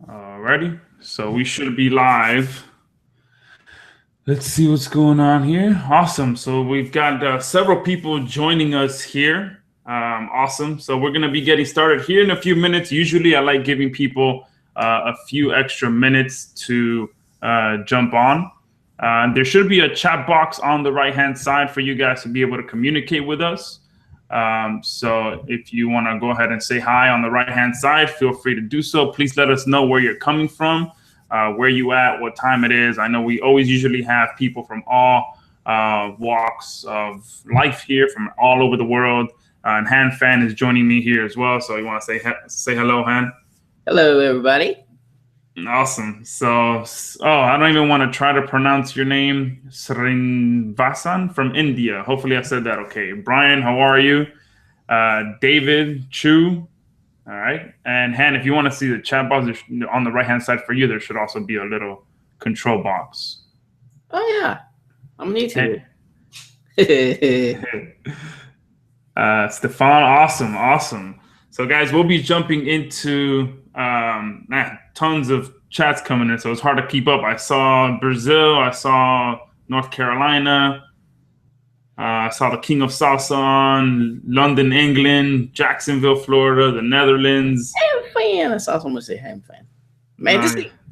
Alrighty, so we should be live. Let's see what's going on here. Awesome. So we've got several people joining us here. Awesome. So we're going to be getting started here in a few minutes. Usually I like giving people a few extra minutes to jump on. There should be a chat box on the right-hand side for you guys to be able to communicate with us. So if you want to go ahead and say hi on the right-hand side, feel free to do so. Please let us know where you're coming from. Where you at, what time it is. I know we always usually have people from all walks of life here, from all over the world. And Han Fan is joining me here as well. So you want to say hello, Han? Hello, everybody. Awesome. So, I don't even want to try to pronounce your name, Srinvasan from India. Hopefully I said that okay. Brian, how are you? David Chu. All right. And Han, if you want to see the chat box on the right-hand side for you, there should also be a little control box. Oh, yeah. I'm new to it. Stefan, awesome. So, guys, we'll be jumping into tons of chats coming in, so it's hard to keep up. I saw Brazil. I saw North Carolina. I saw the King of Salsa on London, England, Jacksonville, Florida, the Netherlands. Ham fan. I saw someone say ham fan. Man,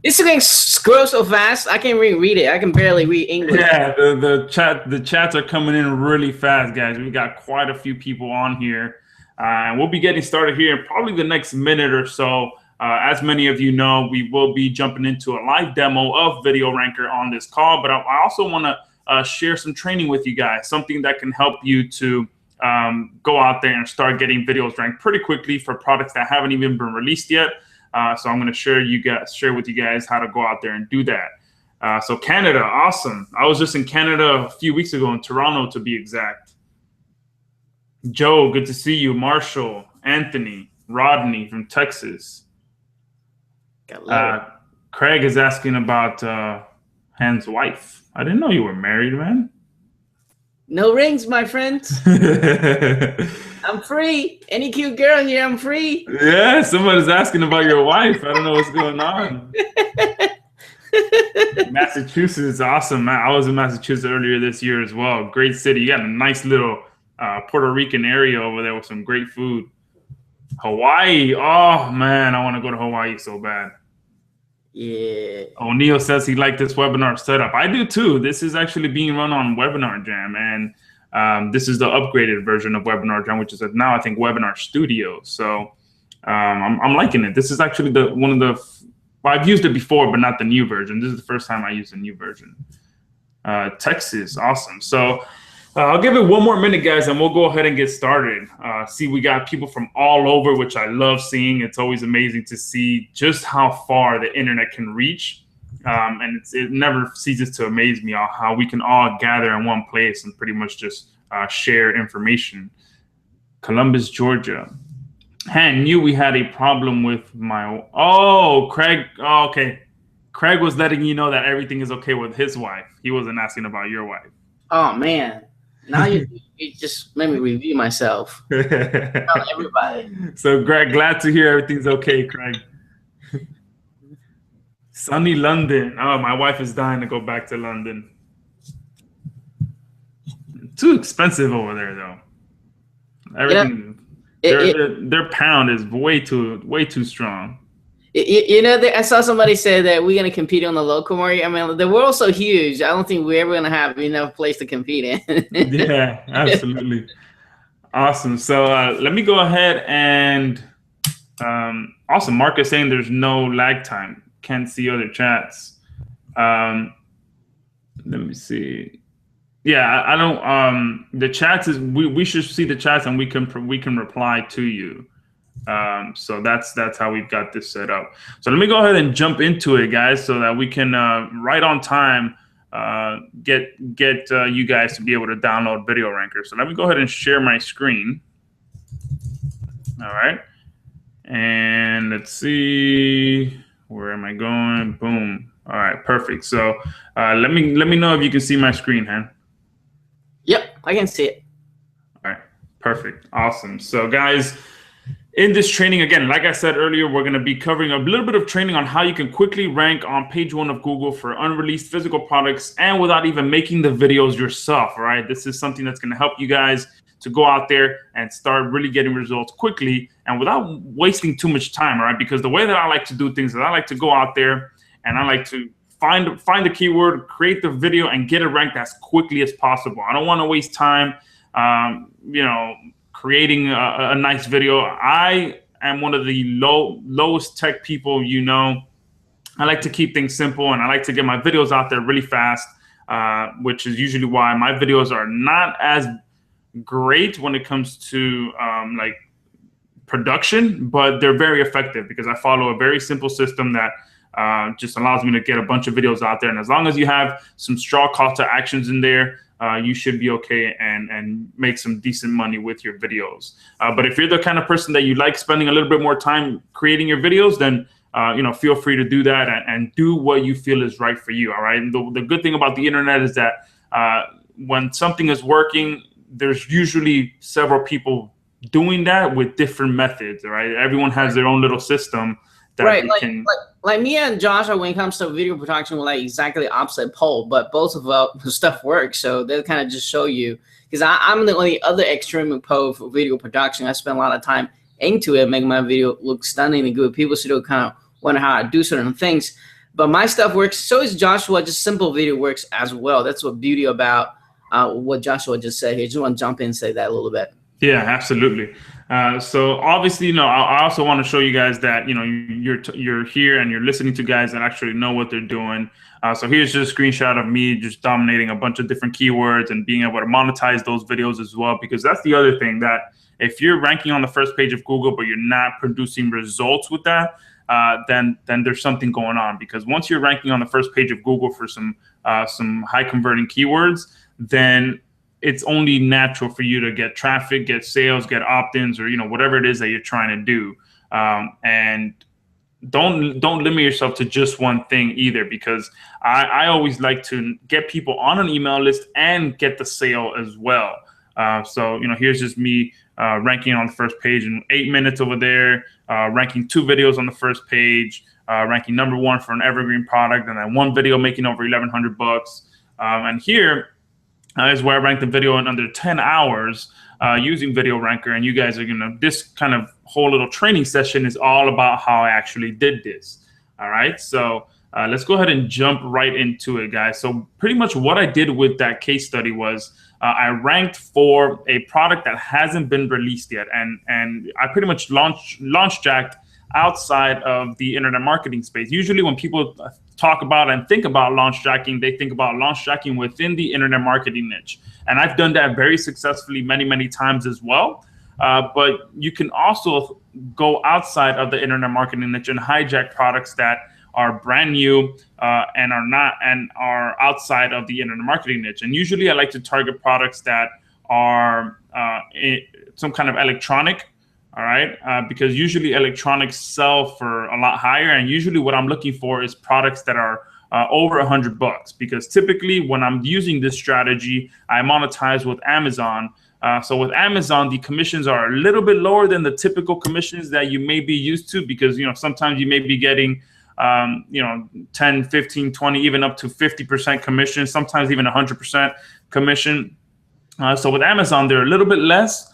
this thing scrolls so fast. I can't even read it. I can barely read English. Yeah, the chats are coming in really fast, guys. We got quite a few people on here, and we'll be getting started here in probably the next minute or so. As many of you know, we will be jumping into a live demo of Video Rankr on this call, but I also want to share some training with you guys, something that can help you to go out there and start getting videos ranked pretty quickly for products that haven't even been released yet. So I'm going to share with you guys how to go out there and do that. So Canada, awesome. I was just in Canada a few weeks ago, in Toronto to be exact. Joe, good to see you. Marshall, Anthony, Rodney from Texas. Craig is asking about Han's wife. I didn't know you were married, man. No rings, my friends. I'm free. Any cute girl here, I'm free. Yeah, somebody's asking about your wife. I don't know what's going on. Massachusetts, awesome, man. I was in Massachusetts earlier this year as well. Great city. You got a nice little Puerto Rican area over there with some great food. Hawaii. Oh, man, I want to go to Hawaii so bad. Yeah. O'Neill says he liked this webinar setup. I do too. This is actually being run on Webinar Jam, and this is the upgraded version of Webinar Jam, which is now I think Webinar Studio. So I'm liking it. This is actually I've used it before, but not the new version. This is the first time I used the new version. Texas, awesome. So I'll give it one more minute, guys, and we'll go ahead and get started. See, we got people from all over, which I love seeing. It's always amazing to see just how far the internet can reach. And it never ceases to amaze me how we can all gather in one place and pretty much just share information. Columbus, Georgia. Han knew we had a problem with my... Oh, Craig. Oh, okay. Craig was letting you know that everything is okay with his wife. He wasn't asking about your wife. Oh, man. Now you just made me review myself. Everybody. So, Greg, glad to hear everything's okay, Craig. Sunny London. Oh, my wife is dying to go back to London. Too expensive over there, though. Everything. Their pound is way too strong. I saw somebody say that we're going to compete on the local market. I mean, the world's so huge. I don't think we're ever going to have enough place to compete in. Yeah, absolutely. Awesome. So let me go ahead and awesome. Mark is saying there's no lag time. Can't see other chats. Let me see. Yeah, I don't. The chats is we should see the chats and we can reply to you. So that's how we've got this set up. So let me go ahead and jump into it, guys, so that we can right on time get you guys to be able to download Video Rankr. So let me go ahead and share my screen. All right, and let's see, where am I going? Boom. All right, perfect. So let me know if you can see my screen, Han. Yep, I can see it. All right, perfect, awesome. So guys, In this training, again, like I said earlier, we're going to be covering a little bit of training on how you can quickly rank on page 1 of Google for unreleased physical products and without even making the videos yourself, right? This is something that's going to help you guys to go out there and start really getting results quickly and without wasting too much time, right? Because the way that I like to do things is I like to go out there and I like to find the keyword, create the video, and get it ranked as quickly as possible. I don't want to waste time, creating a nice video. I am one of the lowest tech people, I like to keep things simple and I like to get my videos out there really fast, which is usually why my videos are not as great when it comes to like production, but they're very effective because I follow a very simple system that just allows me to get a bunch of videos out there. And as long as you have some strong call to actions in there, you should be okay and make some decent money with your videos. But if you're the kind of person that you like spending a little bit more time creating your videos, then feel free to do that and do what you feel is right for you. All right. And the good thing about the internet is that when something is working, there's usually several people doing that with different methods. Right. Everyone has their own little system that right. can. Like me and Joshua, when it comes to video production, we're like exactly opposite pole, but both of our stuff works. So they'll kind of just show you, because I'm the only other extreme pole for video production. I spend a lot of time into it, making my video look stunning and good. People still kind of wonder how I do certain things, but my stuff works. So is Joshua. Just simple video works as well. That's what beauty about what Joshua just said here. Just want to jump in and say that a little bit. Yeah, absolutely. So obviously, I also want to show you guys that, you're here and you're listening to guys that actually know what they're doing. So here's just a screenshot of me just dominating a bunch of different keywords and being able to monetize those videos as well, because that's the other thing, that if you're ranking on the first page of Google, but you're not producing results with that, then there's something going on. Because once you're ranking on the first page of Google for some high converting keywords, then it's only natural for you to get traffic, get sales, get opt-ins, or whatever it is that you're trying to do. And don't limit yourself to just one thing either, because I always like to get people on an email list and get the sale as well. So here's just me ranking on the first page in 8 minutes over there, ranking 2 videos on the first page, ranking number 1 for an evergreen product, and then 1 video making over $1,100. And here is where I ranked the video in under 10 hours using Video Rankr. And you guys are this kind of whole little training session is all about how I actually did this. All right. So let's go ahead and jump right into it, guys. So pretty much what I did with that case study was I ranked for a product that hasn't been released yet. And I pretty much launch jacked outside of the internet marketing space. Usually when people talk about and think about launch jacking, they think about launch jacking within the internet marketing niche. And I've done that very successfully many times as well. But you can also go outside of the internet marketing niche and hijack products that are brand new and are outside of the internet marketing niche. And usually I like to target products that are some kind of electronic. All right, because usually electronics sell for a lot higher, and usually what I'm looking for is products that are over $100. Because typically when I'm using this strategy, I monetize with Amazon. So with Amazon, the commissions are a little bit lower than the typical commissions that you may be used to, because sometimes you may be getting 10, 15, 20, even up to 50% commission, sometimes even 100% commission. So with Amazon, they're a little bit less.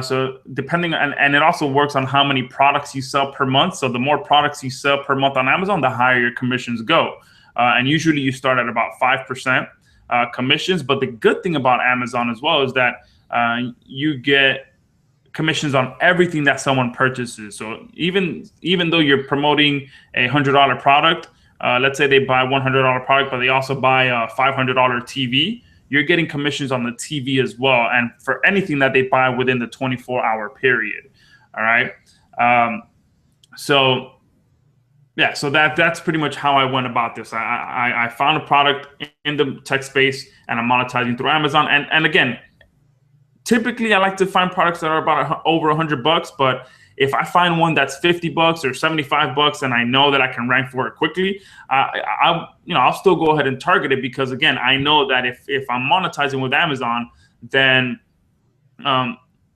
So depending on, and it also works on how many products you sell per month. So the more products you sell per month on Amazon, the higher your commissions go. And usually you start at about 5% commissions. But the good thing about Amazon as well is that you get commissions on everything that someone purchases. So even though you're promoting a $100 product, let's say they buy $100 product, but they also buy a $500 TV, you're getting commissions on the TV as well, and for anything that they buy within the 24-hour period. All right. So that's pretty much how I went about this. I found a product in the tech space and I'm monetizing through Amazon. And again, typically I like to find products that are about over $100, but if I find one that's $50 or $75 and I know that I can rank for it quickly, I'll still go ahead and target it, because again, I know that if I'm monetizing with Amazon, then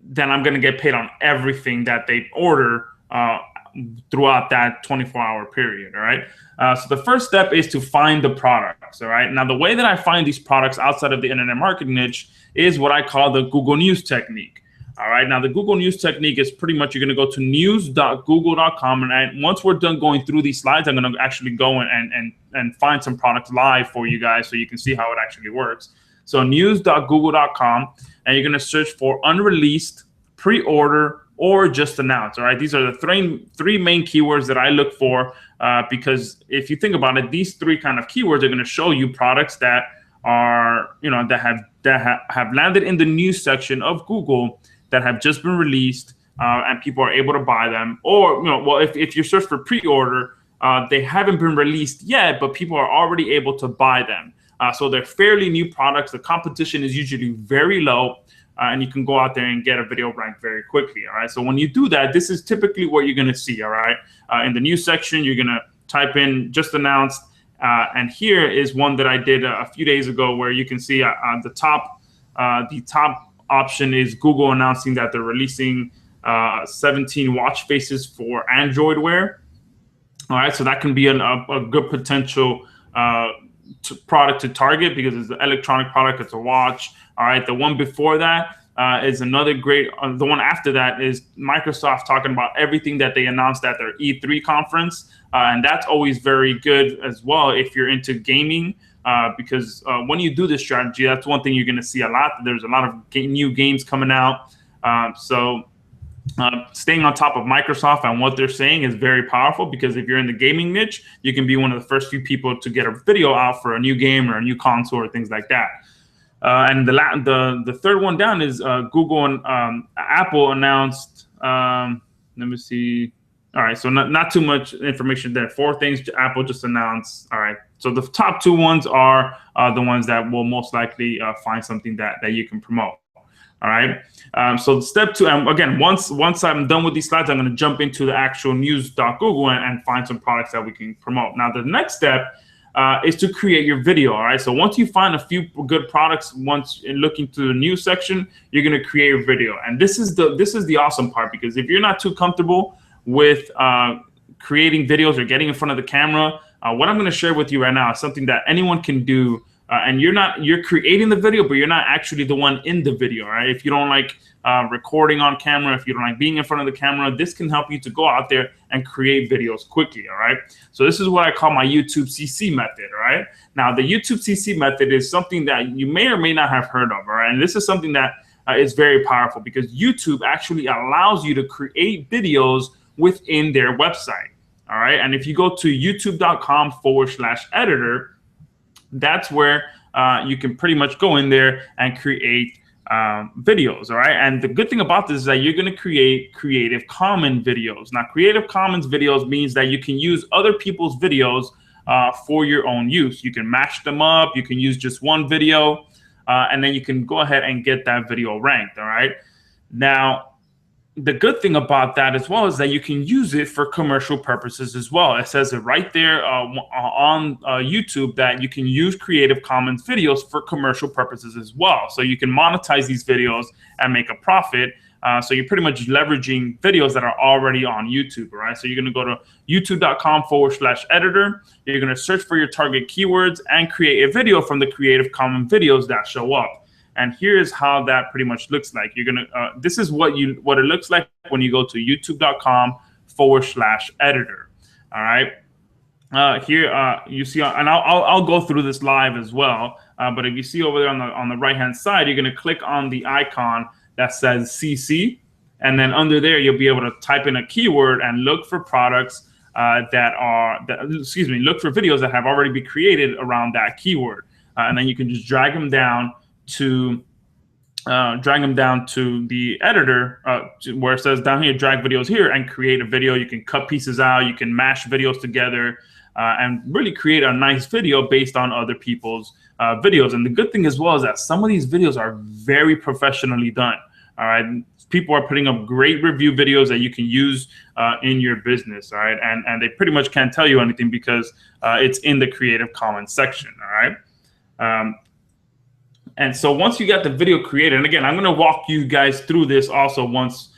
then I'm going to get paid on everything that they order throughout that 24-hour period. All right. So the first step is to find the products. All right. Now, the way that I find these products outside of the internet marketing niche is what I call the Google News technique. All right. Now, the Google News technique is pretty much you're going to go to news.google.com. And once we're done going through these slides, I'm going to actually go and find some products live for you guys so you can see how it actually works. So news.google.com, and you're going to search for unreleased, pre-order, or just announced. All right. These are the three main keywords that I look for because if you think about it, these three kind of keywords are going to show you products that are, that have landed in the news section of Google that have just been released and people are able to buy them. Or, well, if you search for pre-order, they haven't been released yet, but people are already able to buy them. So they're fairly new products. The competition is usually very low. And you can go out there and get a video ranked very quickly. All right. So when you do that, this is typically what you're going to see. All right. In the news section, you're going to type in just announced. And here is one that I did a few days ago where you can see on the top option is Google announcing that they're releasing 17 watch faces for Android Wear. All right. So that can be a good potential product to target because it's an electronic product. It's a watch. All right. The one before that is another great. The one after that is Microsoft talking about everything that they announced at their E3 conference. And that's always very good as well if you're into gaming, because when you do this strategy, that's one thing you're going to see a lot. There's a lot of new games coming out. Staying on top of Microsoft and what they're saying is very powerful because if you're in the gaming niche, you can be one of the first few people to get a video out for a new game or a new console or things like that. And the third one down is Google and Apple announced. Let me see. All right, so not too much information there. 4 things Apple just announced. All right, so the top 2 ones are the ones that will most likely find something that you can promote. All right. So step 2, again, once I'm done with these slides, I'm going to jump into the actual news.google and find some products that we can promote. Now, the next step is to create your video. All right. So once you find a few good products, once in looking through the news section, you're going to create a video. And this is the awesome part, because if you're not too comfortable with creating videos or getting in front of the camera, what I'm going to share with you right now is something that anyone can do. And you're creating the video, but you're not actually the one in the video, right? If you don't like recording on camera, if you don't like being in front of the camera, this can help you to go out there and create videos quickly, all right? So this is what I call my YouTube CC method, all right? Now, the YouTube CC method is something that you may or may not have heard of, all right? And this is something that is very powerful because YouTube actually allows you to create videos within their website, all right? And if you go to youtube.com/editor, that's where you can pretty much go in there and create videos, all right? And the good thing about this is that you're going to create Creative Commons videos. Now, Creative Commons videos means that you can use other people's videos for your own use. You can match them up. You can use just one video, and then you can go ahead and get that video ranked, all right? Now, the good thing about that as well is that you can use it for commercial purposes as well. It says it right there on YouTube that you can use Creative Commons videos for commercial purposes as well. So you can monetize these videos and make a profit. So you're pretty much leveraging videos that are already on YouTube, right? So you're going to go to youtube.com/editor. You're going to search for your target keywords and create a video from the Creative Commons videos that show up. And here's how that pretty much looks like. You're gonna. This is what it looks like when you go to youtube.com/editor. All right. Here you see, and I'll go through this live as well. But if you see over there on the right hand side, you're gonna click on the icon that says CC, and then under there you'll be able to type in a keyword and look for products look for videos that have already been created around that keyword, and then you can just drag them down to the editor where it says down here, drag videos here, and create a video. You can cut pieces out, you can mash videos together, and really create a nice video based on other people's videos. And the good thing as well is that some of these videos are very professionally done. All right, people are putting up great review videos that you can use in your business. All right, and they pretty much can't tell you anything because it's in the Creative Commons section. All right. And so once you got the video created, and again, I'm going to walk you guys through this also once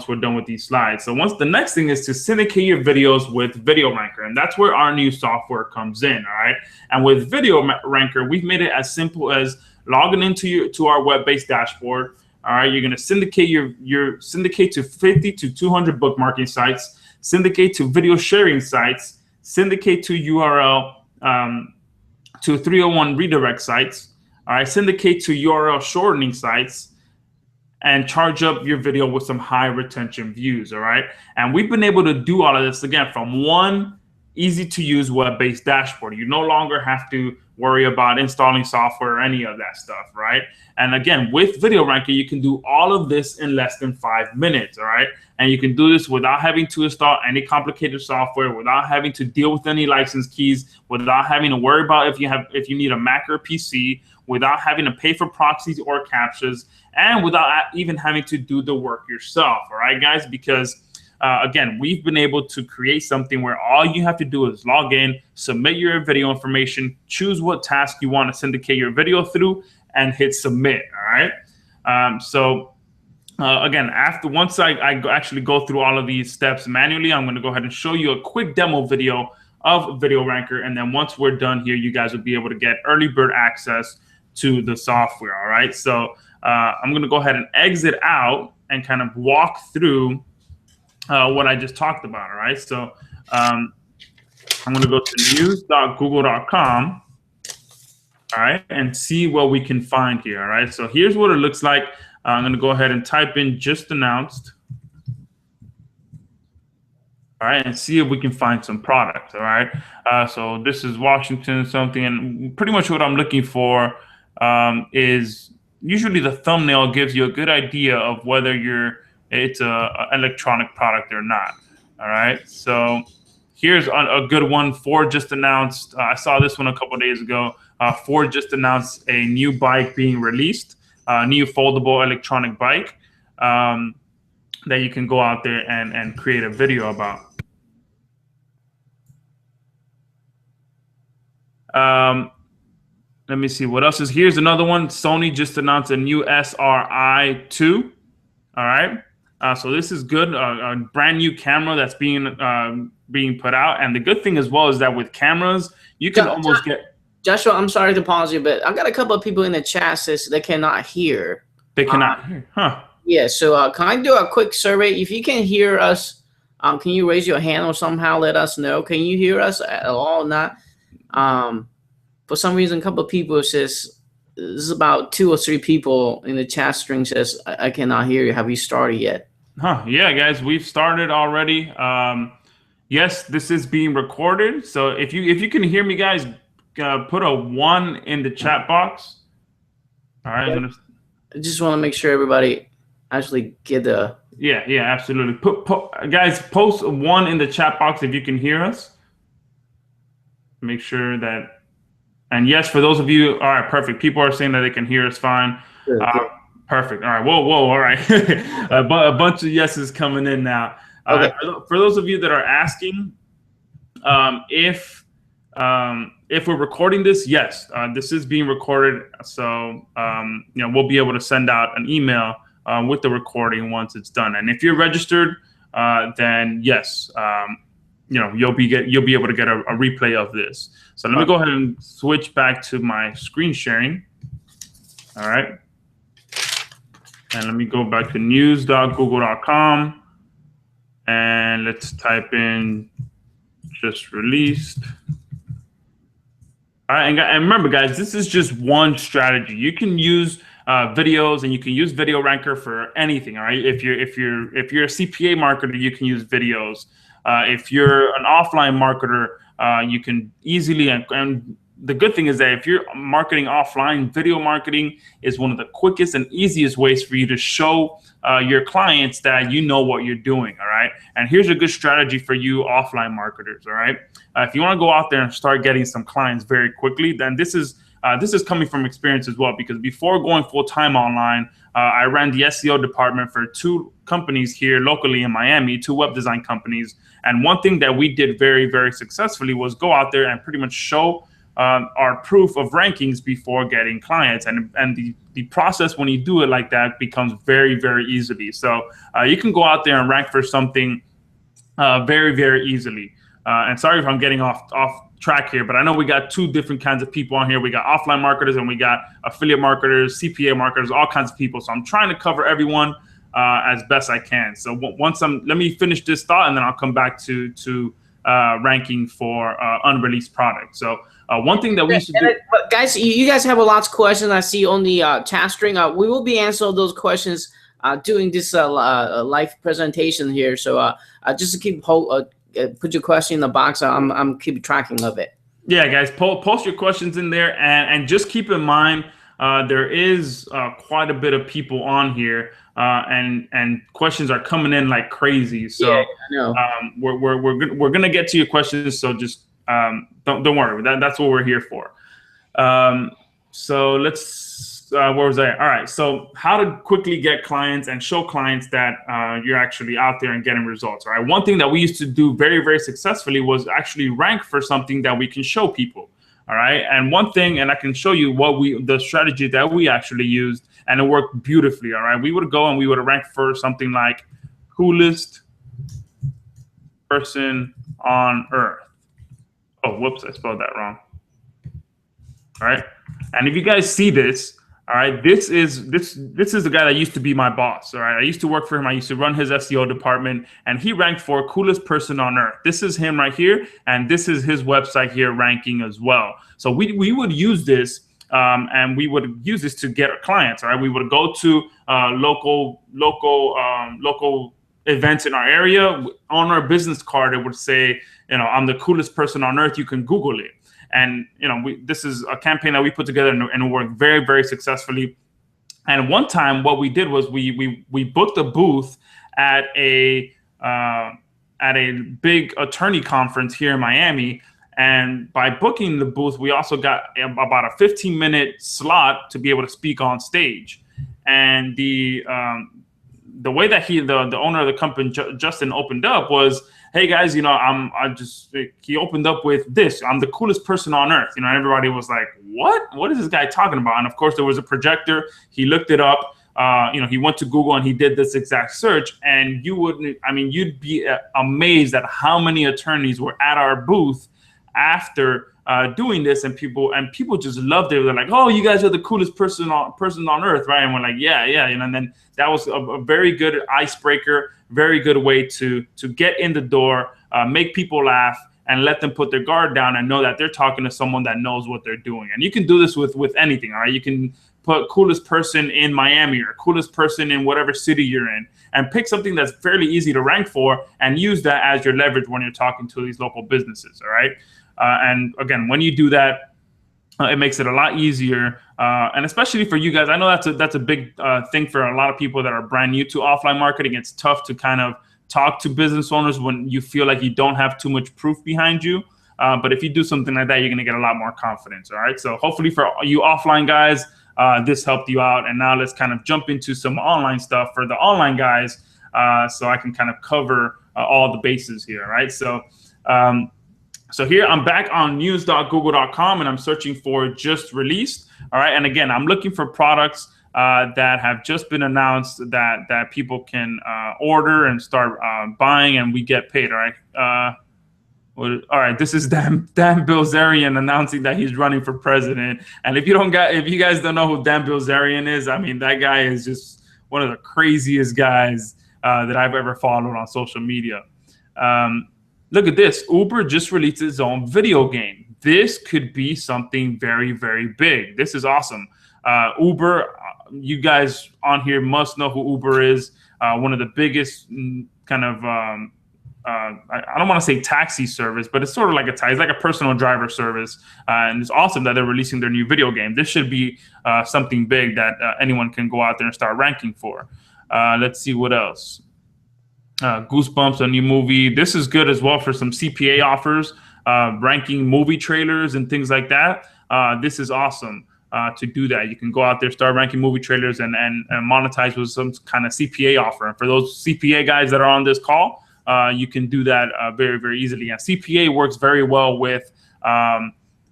we're done with these slides. So the next thing is to syndicate your videos with Video Rankr, and that's where our new software comes in. All right, and with Video Rankr, we've made it as simple as logging into our web-based dashboard. All right, you're going to syndicate your syndicate to 50 to 200 bookmarking sites, syndicate to video sharing sites, syndicate to URL to 301 redirect sites. All right, syndicate to URL shortening sites, and charge up your video with some high retention views. All right, and we've been able to do all of this again from one easy to use web-based dashboard. You no longer have to worry about installing software or any of that stuff, right? And again, with Video Rankr, you can do all of this in less than 5 minutes. All right, and you can do this without having to install any complicated software, without having to deal with any license keys, without having to worry about if you need a Mac or a PC, without having to pay for proxies or captchas, and without even having to do the work yourself. All right, guys, because again, we've been able to create something where all you have to do is log in, submit your video information, choose what task you want to syndicate your video through, and hit submit. All right. Again, once I actually go through all of these steps manually, I'm going to go ahead and show you a quick demo video of Video Rankr, and then once we're done here, you guys will be able to get early bird access to the software. All right. So I'm going to go ahead and exit out and kind of walk through what I just talked about. All right. So I'm going to go to news.google.com. All right, and see what we can find here. All right, so here's what it looks like. I'm going to go ahead and type in just announced. All right, and see if we can find some products. All right, so this is Washington something, and pretty much what I'm looking for is usually the thumbnail gives you a good idea of whether it's a electronic product or not. All right, so here's a good one. Ford just announced. I saw this one a couple of days ago. Ford just announced a new bike being released, a new foldable electronic bike that you can go out there and create a video about. Let me see what else is. Here's another one. Sony just announced a new SRI-2. All right. So this is good. A brand new camera that's being put out. And the good thing as well is that with cameras, you can almost get. Joshua, I'm sorry to pause you, but I got a couple of people in the chat says they cannot hear. They cannot hear, huh? Yeah. So can I do a quick survey? If you can hear us, can you raise your hand or somehow let us know? Can you hear us at all? Not. For some reason, a couple of people says this is about 2 or 3 people in the chat string says I cannot hear you. Have you started yet? Huh? Yeah, guys, we've started already. Yes, this is being recorded. So if you can hear me, guys. Put a 1 in the chat box. All right. Yeah. I just want to make sure everybody actually get the. Yeah, absolutely. Guys, post a 1 in the chat box if you can hear us. Make sure that. And yes, for those of you, all right, perfect. People are saying that they can hear us fine. Good. Perfect. All right. Whoa. All right. A bunch of yeses coming in now. Okay. For those of you that are asking, if we're recording this, yes, this is being recorded. So, we'll be able to send out an email with the recording once it's done. And if you're registered, then yes, you'll be able to get a replay of this. So let me go ahead and switch back to my screen sharing. All right. And let me go back to news.google.com and let's type in just released. All right, and remember, guys, this is just one strategy. You can use videos, and you can use Video Rankr for anything. All right, if you're a CPA marketer, you can use videos. If you're an offline marketer, you can easily. And the good thing is that if you're marketing offline, video marketing is one of the quickest and easiest ways for you to show your clients that you know what you're doing. All right, and here's a good strategy for you offline marketers. All right. If you want to go out there and start getting some clients very quickly, then this is coming from experience as well, because before going full-time online, I ran the SEO department for 2 companies here locally in Miami, 2 web design companies. And one thing that we did very, very successfully was go out there and pretty much show are proof of rankings before getting clients. And the process when you do it like that becomes very, very easily. So you can go out there and rank for something very, very easily. And sorry if I'm getting off track here, but I know we got two different kinds of people on here. We got offline marketers and we got affiliate marketers, CPA marketers, all kinds of people. So I'm trying to cover everyone as best I can. So let me finish this thought and then I'll come back to ranking for unreleased products. So one thing that we should do, but guys, you guys have a lot of questions I see on the chat string. We will be answering those questions during this live presentation here. So just to keep put your question in the box. I'm keep tracking of it. Yeah, guys, post your questions in there, and just keep in mind there is quite a bit of people on here, and questions are coming in like crazy. So yeah, I know. We're gonna get to your questions. So just don't worry. That's what we're here for. So let's. Where was I? All right. So how to quickly get clients and show clients that you're actually out there and getting results. All right. One thing that we used to do very, very successfully was actually rank for something that we can show people. All right. And one thing, and I can show you the strategy that we actually used, and it worked beautifully. All right. We would go and we would rank for something like coolest person on earth. Oh, whoops. I spelled that wrong. All right. And if you guys see this, all right, this is the guy that used to be my boss. All right, I used to work for him. I used to run his SEO department, and he ranked for coolest person on earth. This is him right here, and this is his website here ranking as well. So we would use this, and we would use this to get our clients. All right, we would go to local events in our area. On our business card, it would say, I'm the coolest person on earth. You can Google it. And this is a campaign that we put together and it worked very, very successfully. And one time, what we did was we booked a booth at a big attorney conference here in Miami. And by booking the booth, we also got about a 15-minute slot to be able to speak on stage. And the way that the owner of the company, Justin, opened up was, hey guys, he opened up with this: I'm the coolest person on earth. Everybody was like, what is this guy talking about? And of course there was a projector. He looked it up. He went to Google and he did this exact search, and you'd be amazed at how many attorneys were at our booth after doing this, and people just loved it. They're like, oh, you guys are the coolest person on earth, right? And we're like, yeah, and then that was a very good icebreaker, very good way to get in the door, make people laugh, and let them put their guard down and know that they're talking to someone that knows what they're doing. And you can do this with anything, all right? You can put coolest person in Miami or coolest person in whatever city you're in, and pick something that's fairly easy to rank for and use that as your leverage when you're talking to these local businesses, all right? And again, when you do that, it makes it a lot easier, and especially for you guys. I know that's a big thing for a lot of people that are brand new to offline marketing. It's tough to kind of talk to business owners when you feel like you don't have too much proof behind you. But if you do something like that, you're going to get a lot more confidence. All right. So hopefully for you offline guys, this helped you out. And now let's kind of jump into some online stuff for the online guys, so I can kind of cover all the bases here. All right. So here I'm back on news.google.com and I'm searching for just released. All right. And again, I'm looking for products that have just been announced that people can order and start buying, and we get paid. All right. All right. This is Dan Bilzerian announcing that he's running for president. And if you guys don't know who Dan Bilzerian is, I mean, that guy is just one of the craziest guys that I've ever followed on social media. Look at this. Uber just released its own video game. This could be something very, very big. This is awesome. Uber, you guys on here must know who Uber is. One of the biggest kind of, I don't want to say taxi service, but it's sort of like it's like a personal driver service. And it's awesome that they're releasing their new video game. This should be something big that anyone can go out there and start ranking for. Let's see what else. Goosebumps, a new movie. This is good as well for some CPA offers, ranking movie trailers and things like that. This is awesome to do that. You can go out there, start ranking movie trailers and monetize with some kind of CPA offer. And for those CPA guys that are on this call, you can do that very, very easily. And CPA works very well with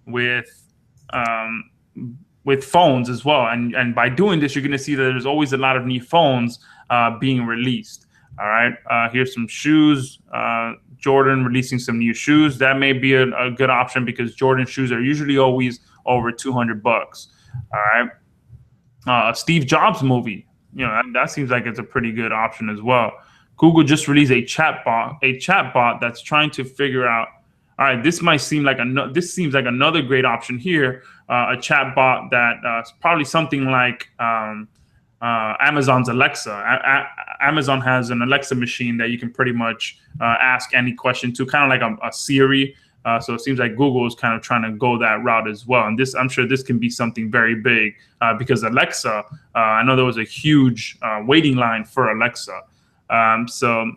with um, phones as well. And by doing this, you're going to see that there's always a lot of new phones being released. All right, here's some shoes. Jordan releasing some new shoes. That may be a good option because Jordan shoes are usually always over $200. All right, a Steve Jobs movie. That seems like it's a pretty good option as well. Google just released a chatbot that's trying to figure out. All right, this seems like another great option here. A chatbot that probably something like Amazon's Alexa. Amazon has an Alexa machine that you can pretty much ask any question to, kind of like a Siri. So it seems like Google is kind of trying to go that route as well. And I'm sure this can be something very big because Alexa, I know there was a huge waiting line for Alexa. So,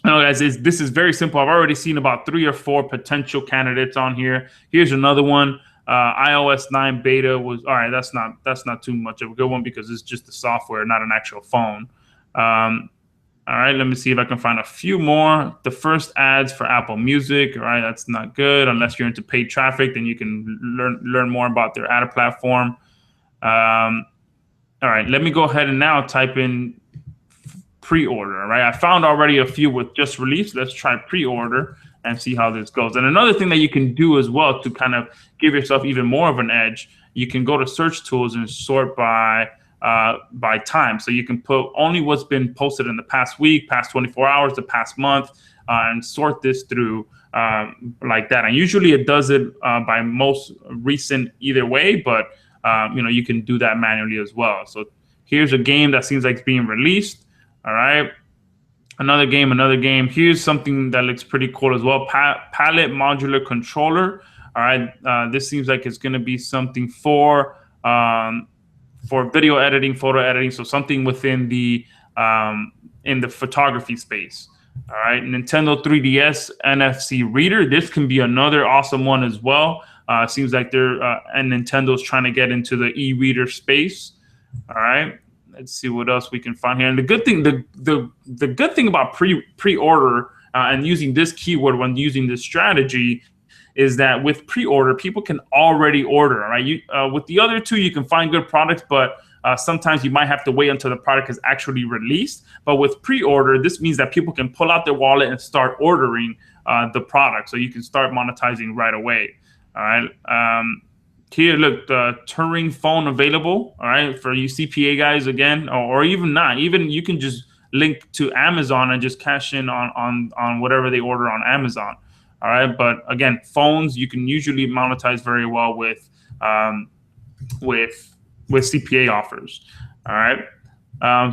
guys, this is very simple. I've already seen about 3 or 4 potential candidates on here. Here's another one. iOS 9 beta was all right. That's not too much of a good one because it's just the software, not an actual phone. All right, let me see if I can find a few more. The first ads for Apple Music. All right, that's not good unless you're into paid traffic. Then you can learn more about their ad platform. All right, let me go ahead and now type in pre-order. All right, I found already a few with just released. Let's try pre-order and see how this goes. And another thing that you can do as well to kind of give yourself even more of an edge, you can go to search tools and sort by time. So you can put only what's been posted in the past week, past 24 hours, the past month, and sort this through like that. And usually it does it by most recent either way, but you can do that manually as well. So here's a game that seems like it's being released. All right. Another game. Here's something that looks pretty cool as well. Palette modular controller. All right. This seems like it's going to be something for video editing, photo editing. So something within the in the photography space. All right. Nintendo 3DS NFC reader. This can be another awesome one as well. Seems like and Nintendo's trying to get into the e-reader space. All right. Let's see what else we can find here. And the good thing, the good thing about pre-order and using this keyword when using this strategy is that with pre-order, people can already order. Right? With the other two, you can find good products, but sometimes you might have to wait until the product is actually released. But with pre-order, this means that people can pull out their wallet and start ordering the product, so you can start monetizing right away. All right. Here, look, the Turing phone available. All right, for you CPA guys again, or even not. Even you can just link to Amazon and just cash in on whatever they order on Amazon. All right, but again, phones you can usually monetize very well with CPA offers. All right.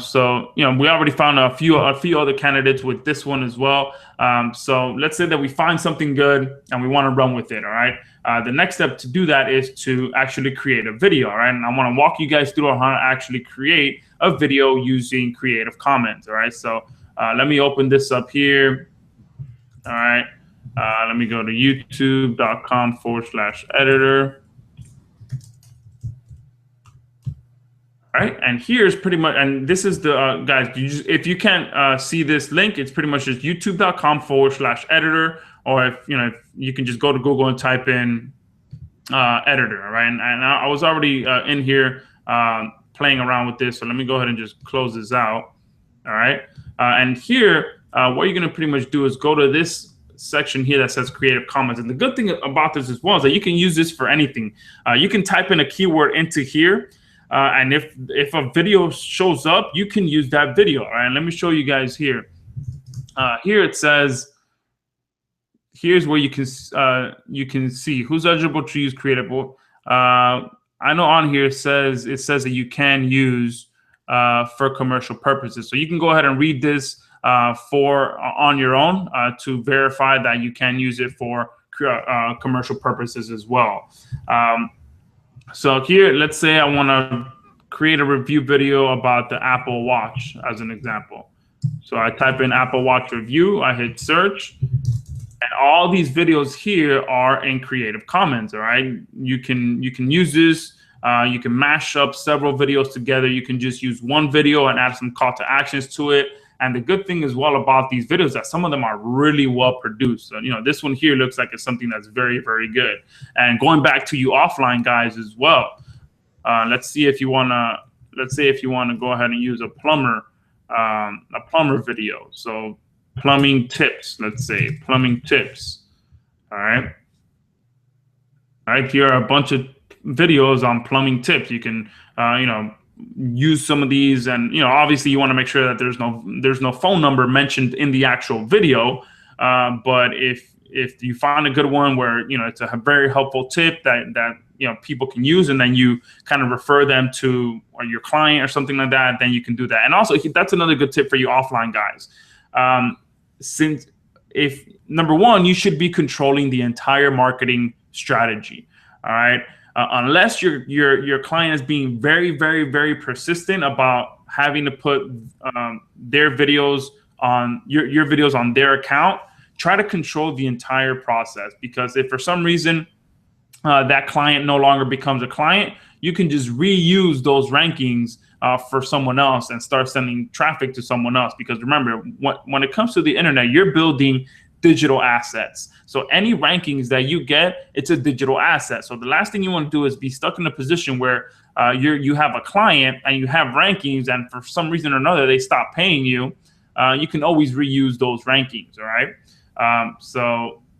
So we already found a few other candidates with this one as well. So let's say that we find something good and we want to run with it. All right. The next step to do that is to actually create a video. All right. And I want to walk you guys through how to actually create a video using Creative Commons. All right. So let me open this up here. All right. Let me go to youtube.com/editor. All right, and here's pretty much, and this is the guys. If you can't see this link, it's pretty much just youtube.com/editor, or if you can just go to Google and type in editor. All right, and I was already in here playing around with this, so let me go ahead and just close this out. All right, and here, what you're gonna pretty much do is go to this section here that says Creative Commons, and the good thing about this as well is that you can use this for anything. You can type in a keyword into here. And if a video shows up, you can use that video. All right, let me show you guys here. Here it says, here's where you can see who's eligible to use Creative. I know on here it says that you can use for commercial purposes. So you can go ahead and read this on your own to verify that you can use it for commercial purposes as well. So here, let's say I want to create a review video about the Apple Watch as an example. So I type in Apple Watch review, I hit search, and all these videos here are in Creative Commons. All right, you can use this. You can mash up several videos together. You can just use one video and add some call to actions to it, And the good thing as well about these videos that some of them are really well produced. So, this one here looks like it's something that's very, very good. And going back to you offline guys as well, let's see if you want to, let's say if you want to go ahead and use a plumber video. So plumbing tips, let's say plumbing tips. All right. All right. Here are a bunch of videos on plumbing tips. You can, use some of these, and obviously you want to make sure that there's no phone number mentioned in the actual video. But if you find a good one where it's a very helpful tip that people can use, and then you kind of refer them to your client or something like that, then you can do that. And also that's another good tip for you offline guys. Since if number one, you should be controlling the entire marketing strategy. All right. Unless your client is being very, very, very persistent about having to put their videos on your videos on their account, try to control the entire process. Because if for some reason that client no longer becomes a client, you can just reuse those rankings for someone else and start sending traffic to someone else. Because remember, when it comes to the internet, you're building digital assets. So any rankings that you get, it's a digital asset. So the last thing you want to do is be stuck in a position where you have a client and you have rankings, and for some reason or another they stop paying you. You can always reuse those rankings. All right.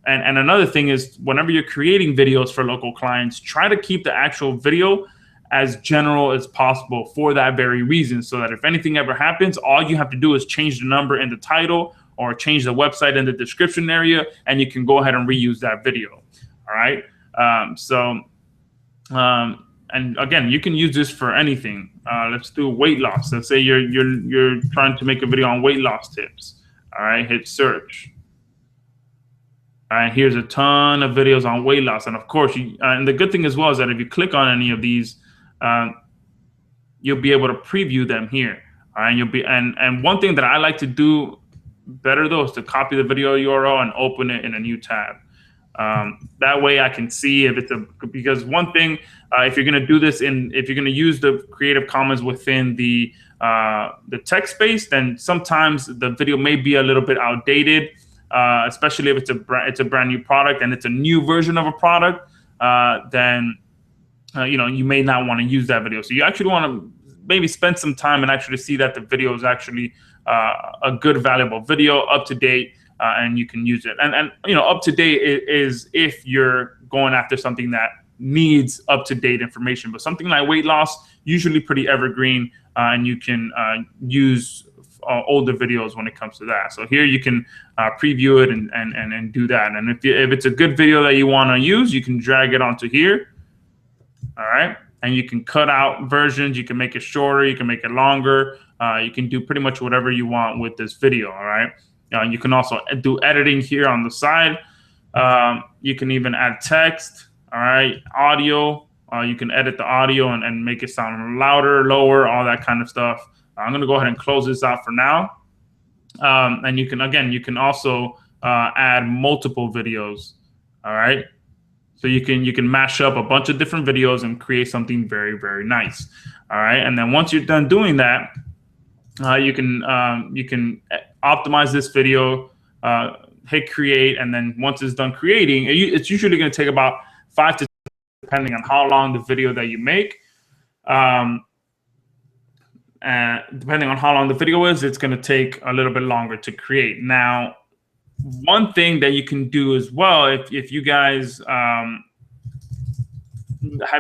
And another thing is, whenever you're creating videos for local clients, try to keep the actual video as general as possible for that very reason, so that if anything ever happens, all you have to do is change the number in the title or change the website in the description area, and you can go ahead and reuse that video. All right. And again, you can use this for anything. Let's do weight loss. Let's say you're trying to make a video on weight loss tips. All right. Hit search. All right. Here's a ton of videos on weight loss, and of course, and the good thing as well is that if you click on any of these, you'll be able to preview them here. All right. And one thing that I like to do better though is to copy the video URL and open it in a new tab. That way I can see if it's because one thing, if you're going to do this if you're going to use the Creative Commons within the text space, then sometimes the video may be a little bit outdated, especially if it's a brand new product and it's a new version of a product. Then you may not want to use that video. So you actually want to maybe spend some time and actually see that the video is actually a good, valuable video, up to date, and you can use it. And up to date is if you're going after something that needs up to date information. But something like weight loss, usually pretty evergreen, and you can use older videos when it comes to that. So here you can preview it and do that. And if it's a good video that you want to use, you can drag it onto here. All right. And you can cut out versions. You can make it shorter. You can make it longer. You can do pretty much whatever you want with this video. All right. You can also do editing here on the side. You can even add text. All right. Audio. You can edit the audio and make it sound louder, lower, all that kind of stuff. I'm going to go ahead and close this out for now. And you can also add multiple videos. All right. So you can mash up a bunch of different videos and create something very, very nice. All right. And then once you're done doing that, you can optimize this video, hit create, and then once it's done creating, it's usually going to take about 5 to 10 minutes, depending on how long the video that you make. And depending on how long the video is, it's going to take a little bit longer to create. Now, one thing that you can do as well, if you guys have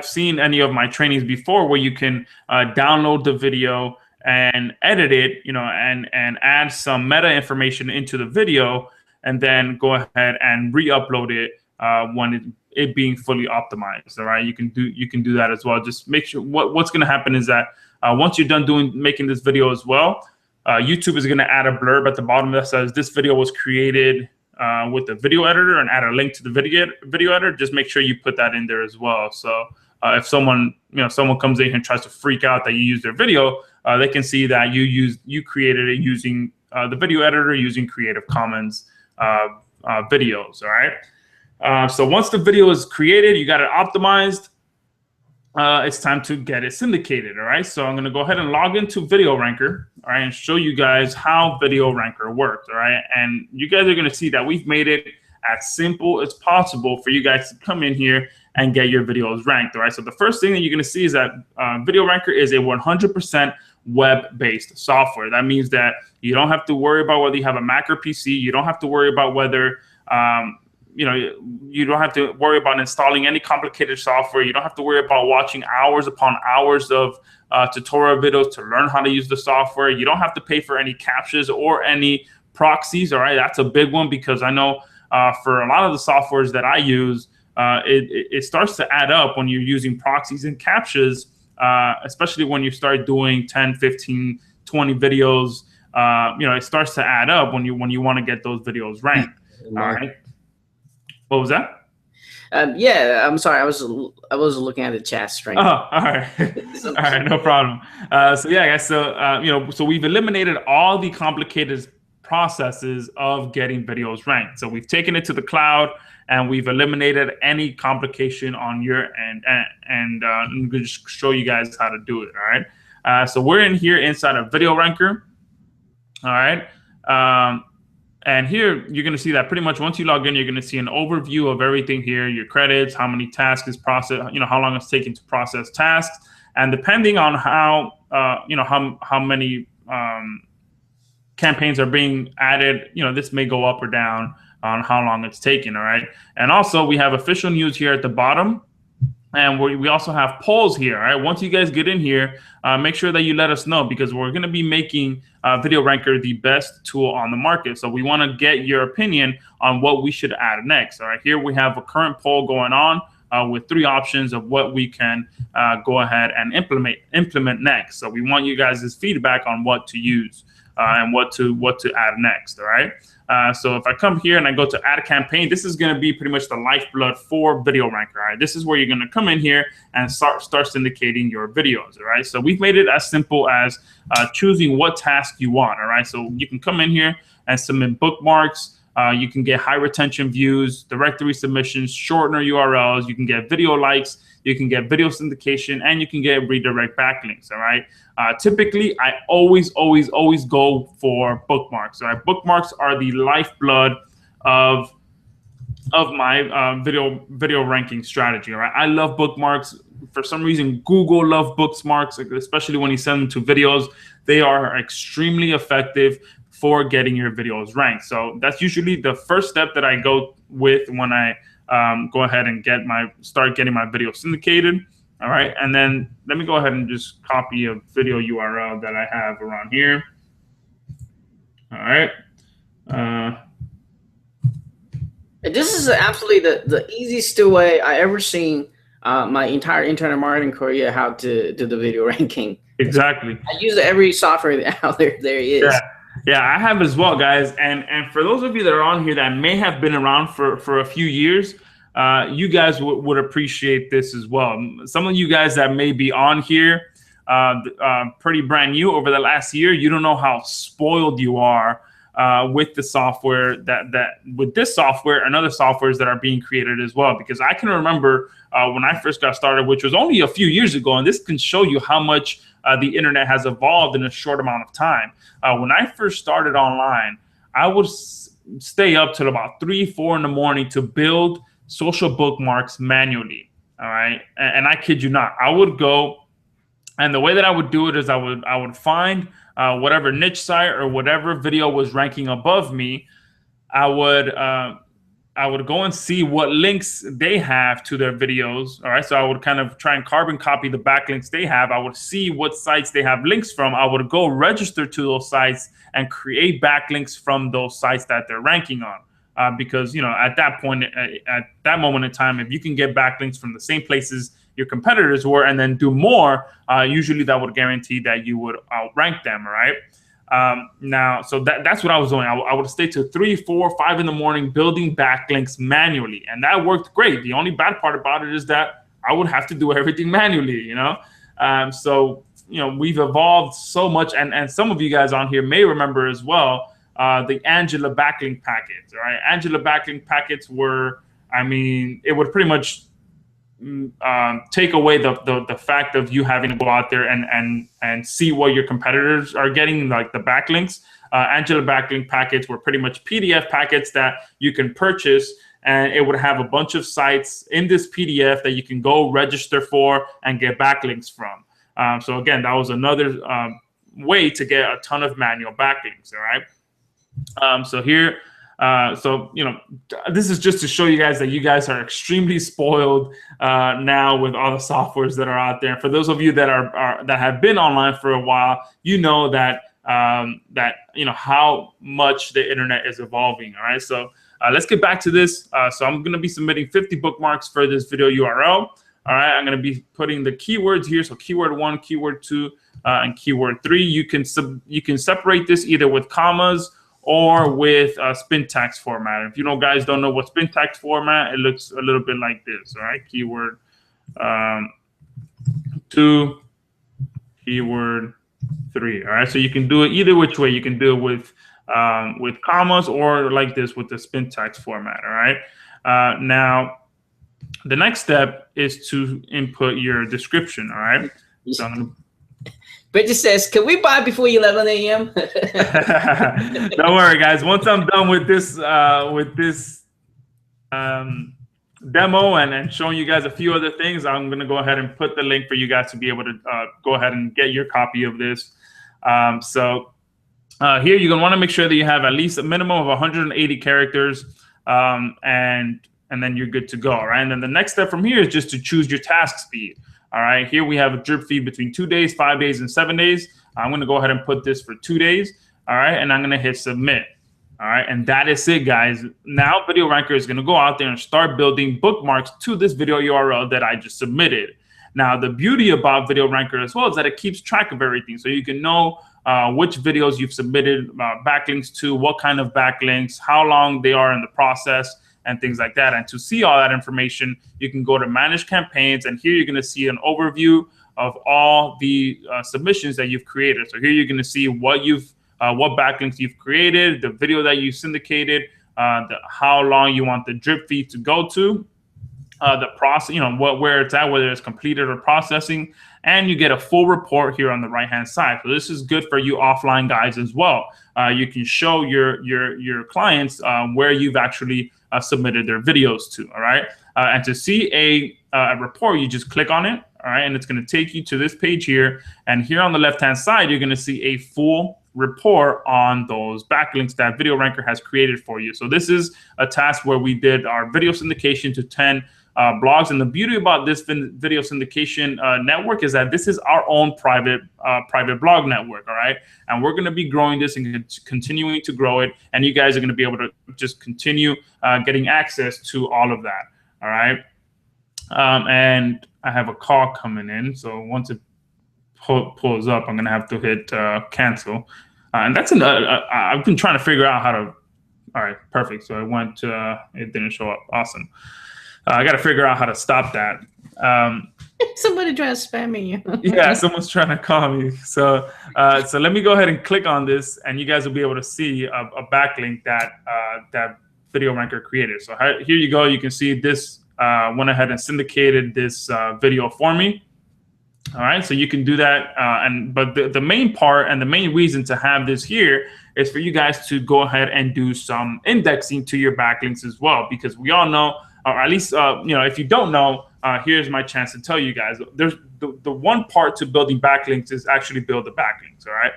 seen any of my trainings before, where you can download the video and edit it, and add some meta information into the video, and then go ahead and re-upload it when it being fully optimized. All right, you can do that as well. Just make sure what's going to happen is that once you're done making this video as well, YouTube is going to add a blurb at the bottom that says this video was created with the video editor, and add a link to the video editor. Just make sure you put that in there as well. So if someone comes in here and tries to freak out that you use their video, they can see that you created it using the video editor, using Creative Commons videos. All right. So once the video is created, you got it optimized. it's time to get it syndicated. All right, so I'm going to go ahead and log into Video Ranker, all right, and show you guys how Video Ranker works. All right, and you guys are going to see that we've made it as simple as possible for you guys to come in here and get your videos ranked. All right, so the first thing that you're going to see is that Video Ranker is a 100% web-based software. That means that you don't have to worry about whether you have a Mac or PC. You don't have to worry about whether you don't have to worry about installing any complicated software. You don't have to worry about watching hours upon hours of tutorial videos to learn how to use the software. You don't have to pay for any captchas or any proxies. All right, that's a big one, because I know for a lot of the softwares that I use, it starts to add up when you're using proxies and captchas, especially when you start doing 10, 15, 20 videos. It starts to add up when you want to get those videos ranked. All right. What was that? Yeah, I'm sorry. I was looking at the chat string. Oh, all right. All right, no problem. So yeah, guys. So so we've eliminated all the complicated processes of getting videos ranked. So we've taken it to the cloud, and we've eliminated any complication on your end. And I'm going to just show you guys how to do it. All right. So we're in here inside of Video Ranker. All right. And here you're going to see that pretty much once you log in, you're going to see an overview of everything here, your credits, how many tasks is processed, how long it's taking to process tasks. And depending on how, how many campaigns are being added, this may go up or down on how long it's taking. All right. And also we have official news here at the bottom. And we also have polls here. All right. Once you guys get in here, make sure that you let us know, because we're going to be making Video Ranker the best tool on the market. So we want to get your opinion on what we should add next. All right. Here we have a current poll going on with 3 options of what we can go ahead and implement next. So we want you guys' feedback on what to use and what to add next. All right. So if I come here and I go to add a campaign, this is going to be pretty much the lifeblood for Video Ranker. All right, this is where you're going to come in here and start syndicating your videos. All right, so we've made it as simple as choosing what task you want. All right, so you can come in here and submit bookmarks. You can get high retention views, directory submissions, shortener URLs. You can get video likes. You can get video syndication, and you can get redirect backlinks. All right. Typically, I always go for bookmarks. All right. Bookmarks are the lifeblood of my video ranking strategy. All right. I love bookmarks. For some reason, Google love bookmarks, especially when you send them to videos. They are extremely effective for getting your videos ranked. So that's usually the first step that I go with when I go ahead and start getting my video syndicated. All right, and then let me go ahead and just copy a video URL that I have around here. All right. This is absolutely the easiest way I ever seen my entire internet marketing career how to do the video ranking. Exactly. I use every software out there is. Yeah. Yeah, I have as well, guys. And for those of you that are on here that may have been around for a few years, you guys would appreciate this as well. Some of you guys that may be on here pretty brand new over the last year, you don't know how spoiled you are with the software with this software and other softwares that are being created as well. Because I can remember when I first got started, which was only a few years ago, and this can show you how much the internet has evolved in a short amount of time. When I first started online, I would stay up till about 3, 4 in the morning to build social bookmarks manually. All right. And I kid you not, I would go, and the way that I would do it is I would find whatever niche site or whatever video was ranking above me. I would go and see what links they have to their videos. All right. So I would kind of try and carbon copy the backlinks they have. I would see what sites they have links from. I would go register to those sites and create backlinks from those sites that they're ranking on. Because, at that point, at that moment in time, if you can get backlinks from the same places your competitors were and then do more, usually that would guarantee that you would outrank them. All right. Now, so that's what I was doing. I would stay to 3, 4, 5 in the morning building backlinks manually, and that worked great. The only bad part about it is that I would have to do everything manually. So we've evolved so much, and some of you guys on here may remember as well the Angela backlink packets. All right, Angela backlink packets were, it would pretty much take away the fact of you having to go out there and see what your competitors are getting, like the backlinks. Angela backlink packets were pretty much PDF packets that you can purchase, and it would have a bunch of sites in this PDF that you can go register for and get backlinks from. So again, that was another way to get a ton of manual backlinks. All right. So here, so this is just to show you guys that you guys are extremely spoiled now with all the softwares that are out there. For those of you that that have been online for a while, you know that how much the internet is evolving. All right. So let's get back to this. So I'm going to be submitting 50 bookmarks for this video URL. All right, I'm going to be putting the keywords here. So keyword 1, keyword 2, and keyword 3. You can separate this either with commas or with Spintax format. If you guys don't know what Spintax format, it looks a little bit like this. All right, keyword 2, keyword 3. All right, so you can do it either which way. You can do it with commas or like this with the Spintax format. All right, now the next step is to input your description. All right. So I'm gonna... Bridget says, "Can we buy before 11 a.m.?" Don't worry, guys. Once I'm done with this demo and showing you guys a few other things, I'm gonna go ahead and put the link for you guys to be able to go ahead and get your copy of this. So here you're gonna want to make sure that you have at least a minimum of 180 characters, and then you're good to go. All right. And then the next step from here is just to choose your task speed. All right. Here we have a drip feed between 2 days, 5 days, and 7 days. I'm going to go ahead and put this for 2 days. All right. And I'm going to hit submit. All right. And that is it, guys. Now Video Rankr is going to go out there and start building bookmarks to this video URL that I just submitted. Now, the beauty about Video Rankr as well is that it keeps track of everything. So you can know which videos you've submitted backlinks to, what kind of backlinks, how long they are in the process, and things like that. And to see all that information, you can go to Manage Campaigns, and here you're going to see an overview of all the submissions that you've created. So here you're going to see what backlinks you've created, the video that you syndicated, how long you want the drip feed to go to, the process, where it's at, whether it's completed or processing, and you get a full report here on the right-hand side. So this is good for you offline guys as well. You can show your clients where you've actually submitted their videos to. All right, and to see a report, you just click on it. All right, and it's going to take you to this page here. And here on the left-hand side, you're going to see a full report on those backlinks that Video Rankr has created for you. So this is a task where we did our video syndication to 10 blogs. And the beauty about this video syndication network is that this is our own private blog network. All right, and we're going to be growing this and continuing to grow it. And you guys are going to be able to just continue getting access to all of that. All right, and I have a call coming in, so once it pulls up, I'm going to have to hit cancel. And that's I've been trying to figure out how to. All right, perfect. So it didn't show up. Awesome. I got to figure out how to stop that. Somebody trying to spam me. Yeah, someone's trying to call me. So let me go ahead and click on this, and you guys will be able to see a backlink that Video Rankr created. So here you go. You can see this went ahead and syndicated this video for me. All right, so you can do that. But the main part and the main reason to have this here is for you guys to go ahead and do some indexing to your backlinks as well, because we all know, or at least, if you don't know, here's my chance to tell you guys. There's the one part to building backlinks is actually build the backlinks, all right?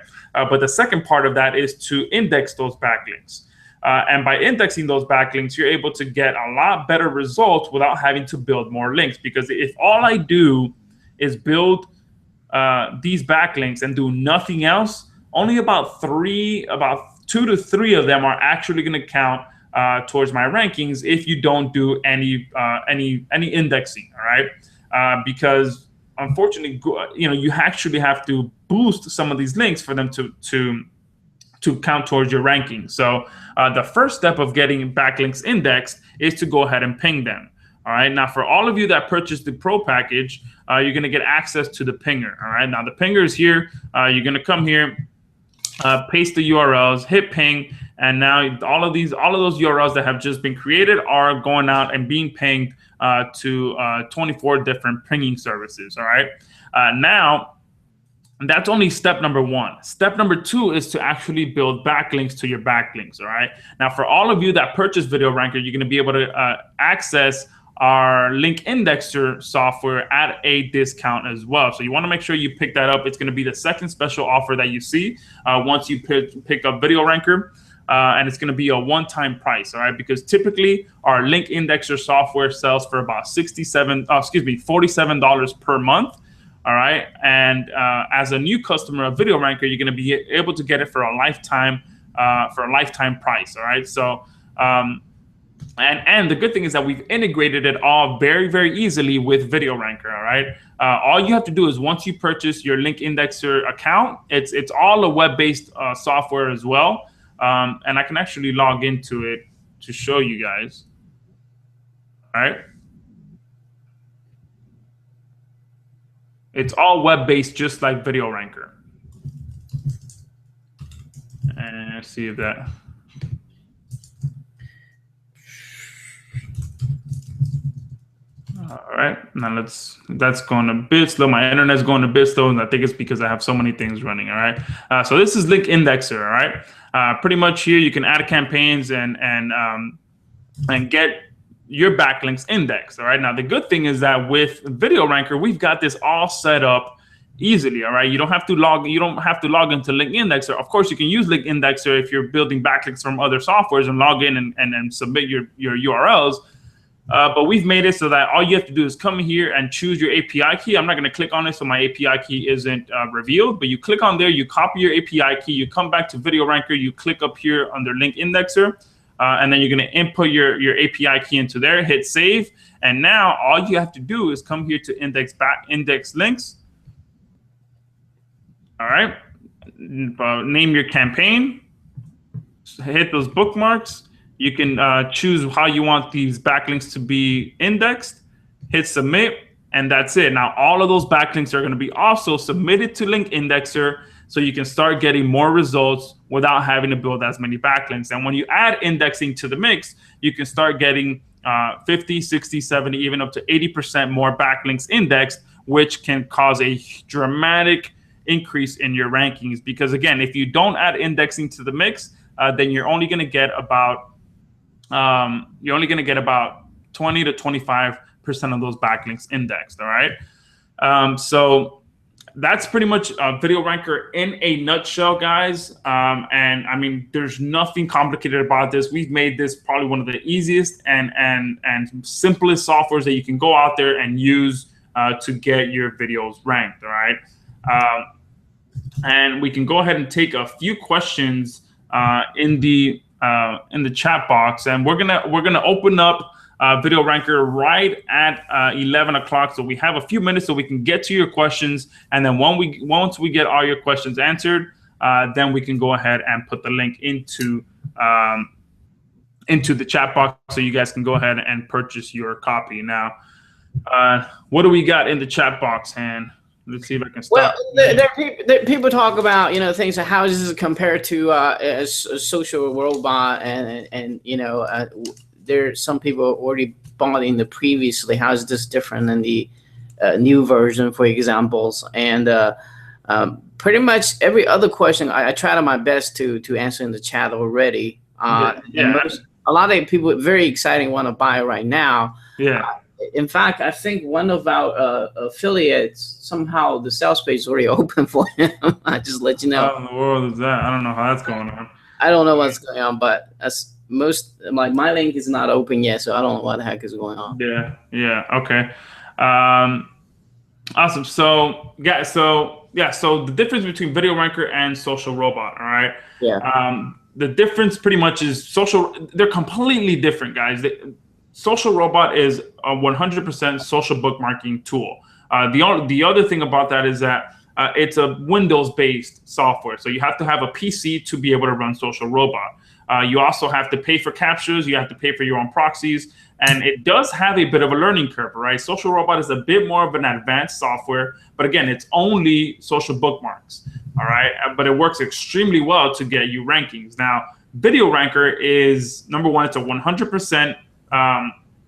But the second part of that is to index those backlinks. And by indexing those backlinks, you're able to get a lot better results without having to build more links. Because if all I do is build these backlinks and do nothing else, only about 2 to 3 of them are actually going to count towards my rankings if you don't do any indexing. All right, because unfortunately, you actually have to boost some of these links for them to count towards your ranking. So the first step of getting backlinks indexed is to go ahead and ping them. All right, now for all of you that purchased the pro package, you're going to get access to the pinger. All right, now the pinger is here. You're going to come here, paste the URLs, hit ping, And now all of those URLs that have just been created are going out and being pinged to 24 different pinging services. All right. Now, that's only step number one. Step number two is to actually build backlinks to your backlinks. All right. Now, for all of you that purchase Video Rankr, you're going to be able to access our link indexer software at a discount as well. So you want to make sure you pick that up. It's going to be the second special offer that you see once you pick up Video Rankr. And it's going to be a one-time price, all right? Because typically our link indexer software sells for about $47 per month, all right? And as a new customer of Video Rankr, you're going to be able to get it for a lifetime price, all right? So, and the good thing is that we've integrated it all very, very easily with Video Rankr, all right? All you have to do is once you purchase your link indexer account, it's all a web-based software as well. And I can actually log into it to show you guys. All right. It's all web-based, just like Video Rankr. And let's see if that. All right. Now that's going a bit slow. My internet's going a bit slow, and I think it's because I have so many things running. All right. So this is Link Indexer. All right. Pretty much here you can add campaigns and get your backlinks indexed. All right. Now the good thing is that with Video Rankr, we've got this all set up easily. All right. You don't have to log into Link Indexer. Of course, you can use Link Indexer if you're building backlinks from other softwares and log in and submit your URLs. But we've made it so that all you have to do is come here and choose your API key. I'm not going to click on it so my API key isn't revealed, but you click on there, you copy your API key, you come back to Video Rankr, you click up here under Link Indexer, and then you're going to input your API key into there, hit save, and now all you have to do is come here to index links. All right, name your campaign, hit those bookmarks. You can choose how you want these backlinks to be indexed, hit submit, and that's it. Now, all of those backlinks are going to be also submitted to Link Indexer so you can start getting more results without having to build as many backlinks. And when you add indexing to the mix, you can start getting 50, 60, 70, even up to 80% more backlinks indexed, which can cause a dramatic increase in your rankings. Because again, if you don't add indexing to the mix, then you're only going to get about 20 to 25% of those backlinks indexed. All right. So that's pretty much Video Rankr in a nutshell, guys. And I mean, there's nothing complicated about this. We've made this probably one of the easiest and simplest softwares that you can go out there and use to get your videos ranked. All right. And we can go ahead and take a few questions in the chat box, and we're gonna open up Video Rankr right at 11 o'clock. So we have a few minutes so we can get to your questions, and then once we get all your questions answered, then we can go ahead and put the link into the chat box so you guys can go ahead and purchase your copy. Now, what do we got in the chat box, Han? Let's see if I can stop. Well, people talk about, things like how does it compare to a social robot, and there's some people already bought in the previously. How is this different than the new version, for examples? And pretty much every other question I tried my best to answer in the chat already. A lot of people very exciting want to buy right now. Yeah. In fact, I think one of our affiliates, somehow the sales page is already open for him. I just let you know. How in the world is that? I don't know how that's going on. I don't know what's going on, but my link is not open yet, so I don't know what the heck is going on. Yeah, okay. Awesome. So the difference between Video Rankr and Social Robot, all right? Yeah. The difference pretty much is they're completely different, guys. Social Robot is a 100% social bookmarking tool. The other thing about that is that it's a Windows-based software. So you have to have a PC to be able to run Social Robot. You also have to pay for captures. You have to pay for your own proxies. And it does have a bit of a learning curve, right? Social Robot is a bit more of an advanced software. But again, it's only social bookmarks, all right? But it works extremely well to get you rankings. Now, Video Ranker is, number one, it's a 100%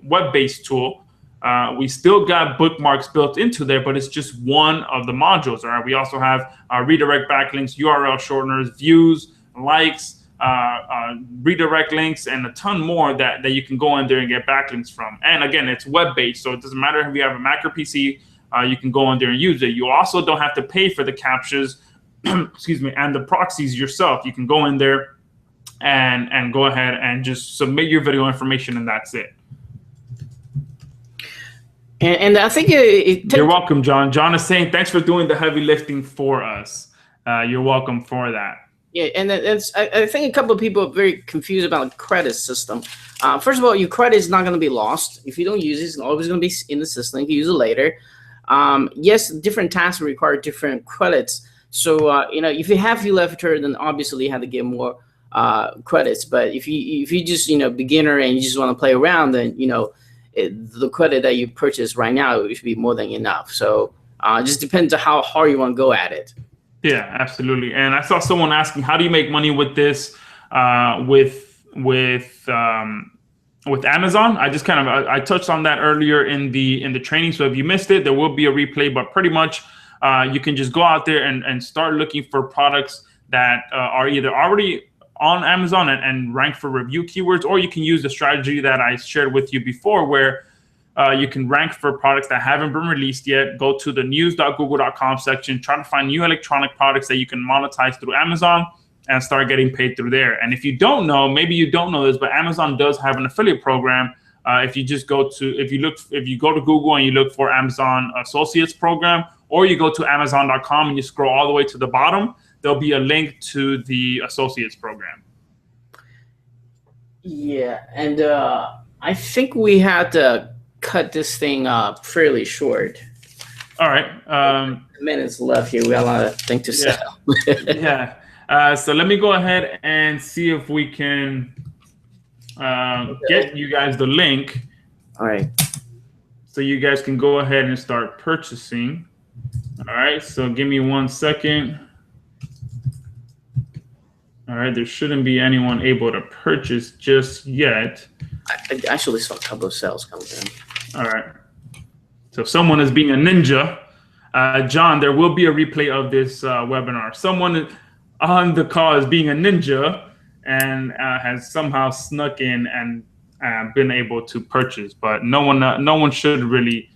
web-based tool. We still got bookmarks built into there, but it's just one of the modules. All right. We also have redirect backlinks, URL shorteners, views, likes, redirect links, and a ton more that you can go in there and get backlinks from. And again, it's web-based, so it doesn't matter if you have a Mac or PC. You can go in there and use it. You also don't have to pay for the captures, excuse me, and the proxies yourself. You can go in there and go ahead and just submit your video information, and that's it. And I think you're welcome, John. John is saying thanks for doing the heavy lifting for us. You're welcome for that. Yeah, and I think a couple of people are very confused about the credit system. First of all, your credit is not going to be lost. If you don't use it, it's always going to be in the system. You can use it later. Yes, different tasks require different credits. So, if you have few left, then obviously you have to get more credits. But if you just, beginner and you just want to play around, then, the credit that you purchase right now, it should be more than enough. So it just depends on how hard you want to go at it. Yeah, absolutely. And I saw someone asking, how do you make money with this, with Amazon? I just I touched on that earlier in the training. So if you missed it, there will be a replay, but pretty much you can just go out there and start looking for products that are either already on Amazon and rank for review keywords, or you can use the strategy that I shared with you before, where you can rank for products that haven't been released yet. Go to the news.google.com section, try to find new electronic products that you can monetize through Amazon and start getting paid through there. And if you don't know, maybe you don't know this, but Amazon does have an affiliate program. If you go to Google and you look for Amazon Associates program, or you go to Amazon.com and you scroll all the way to the bottom, there'll be a link to the Associates program. Yeah, and I think we had to cut this thing up fairly short. All right. Minutes left here. We got a lot of things to say. Yeah. So let me go ahead and see if we can get you guys the link. All right. So you guys can go ahead and start purchasing. All right. So give me 1 second. All right. There shouldn't be anyone able to purchase just yet. I actually saw a couple of sales come in. All right. So if someone is being a ninja, John, there will be a replay of this webinar. Someone on the call is being a ninja and has somehow snuck in and been able to purchase, but no one should really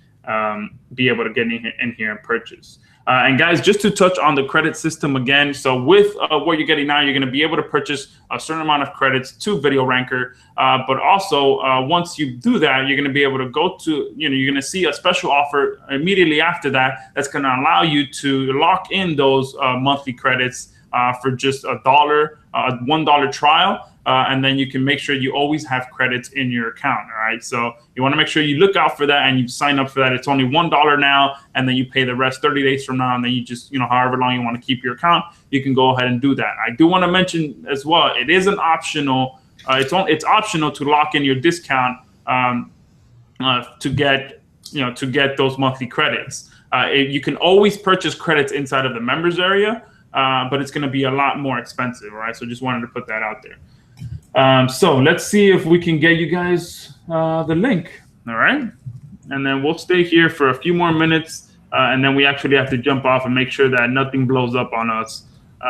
be able to get in here and purchase. And guys, just to touch on the credit system again, so with what you're getting now, you're going to be able to purchase a certain amount of credits to Video Ranker. But also, once you do that, you're going to be able to go to, you're going to see a special offer immediately after that that's going to allow you to lock in those monthly credits for just $1 trial. And then you can make sure you always have credits in your account. All right. So you want to make sure you look out for that and you sign up for that. It's only $1 now, and then you pay the rest 30 days from now. And then you just, however long you want to keep your account, you can go ahead and do that. I do want to mention as well, it is an optional. It's optional to lock in your discount to get those monthly credits. You can always purchase credits inside of the members area, but it's going to be a lot more expensive. All right. So just wanted to put that out there. So let's see if we can get you guys the link. All right. And then we'll stay here for a few more minutes. And then we actually have to jump off and make sure that nothing blows up on us. So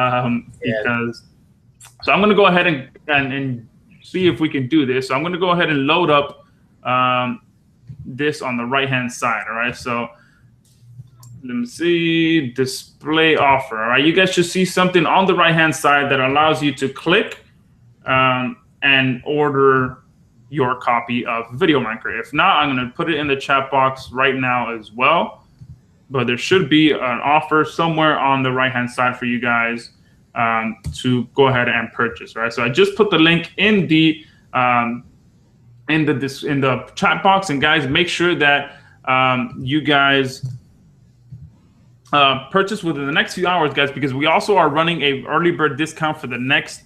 I'm going to go ahead and see if we can do this. So I'm going to go ahead and load up this on the right-hand side. All right. So let me see, display offer. All right. You guys should see something on the right-hand side that allows you to click and order your copy of Video Ranker. If not, I'm going to put it in the chat box right now as well. But there should be an offer somewhere on the right-hand side for you guys to go ahead and purchase. Right. So I just put the link in the chat box, and guys, make sure that you guys purchase within the next few hours, guys, because we also are running a early bird discount for the next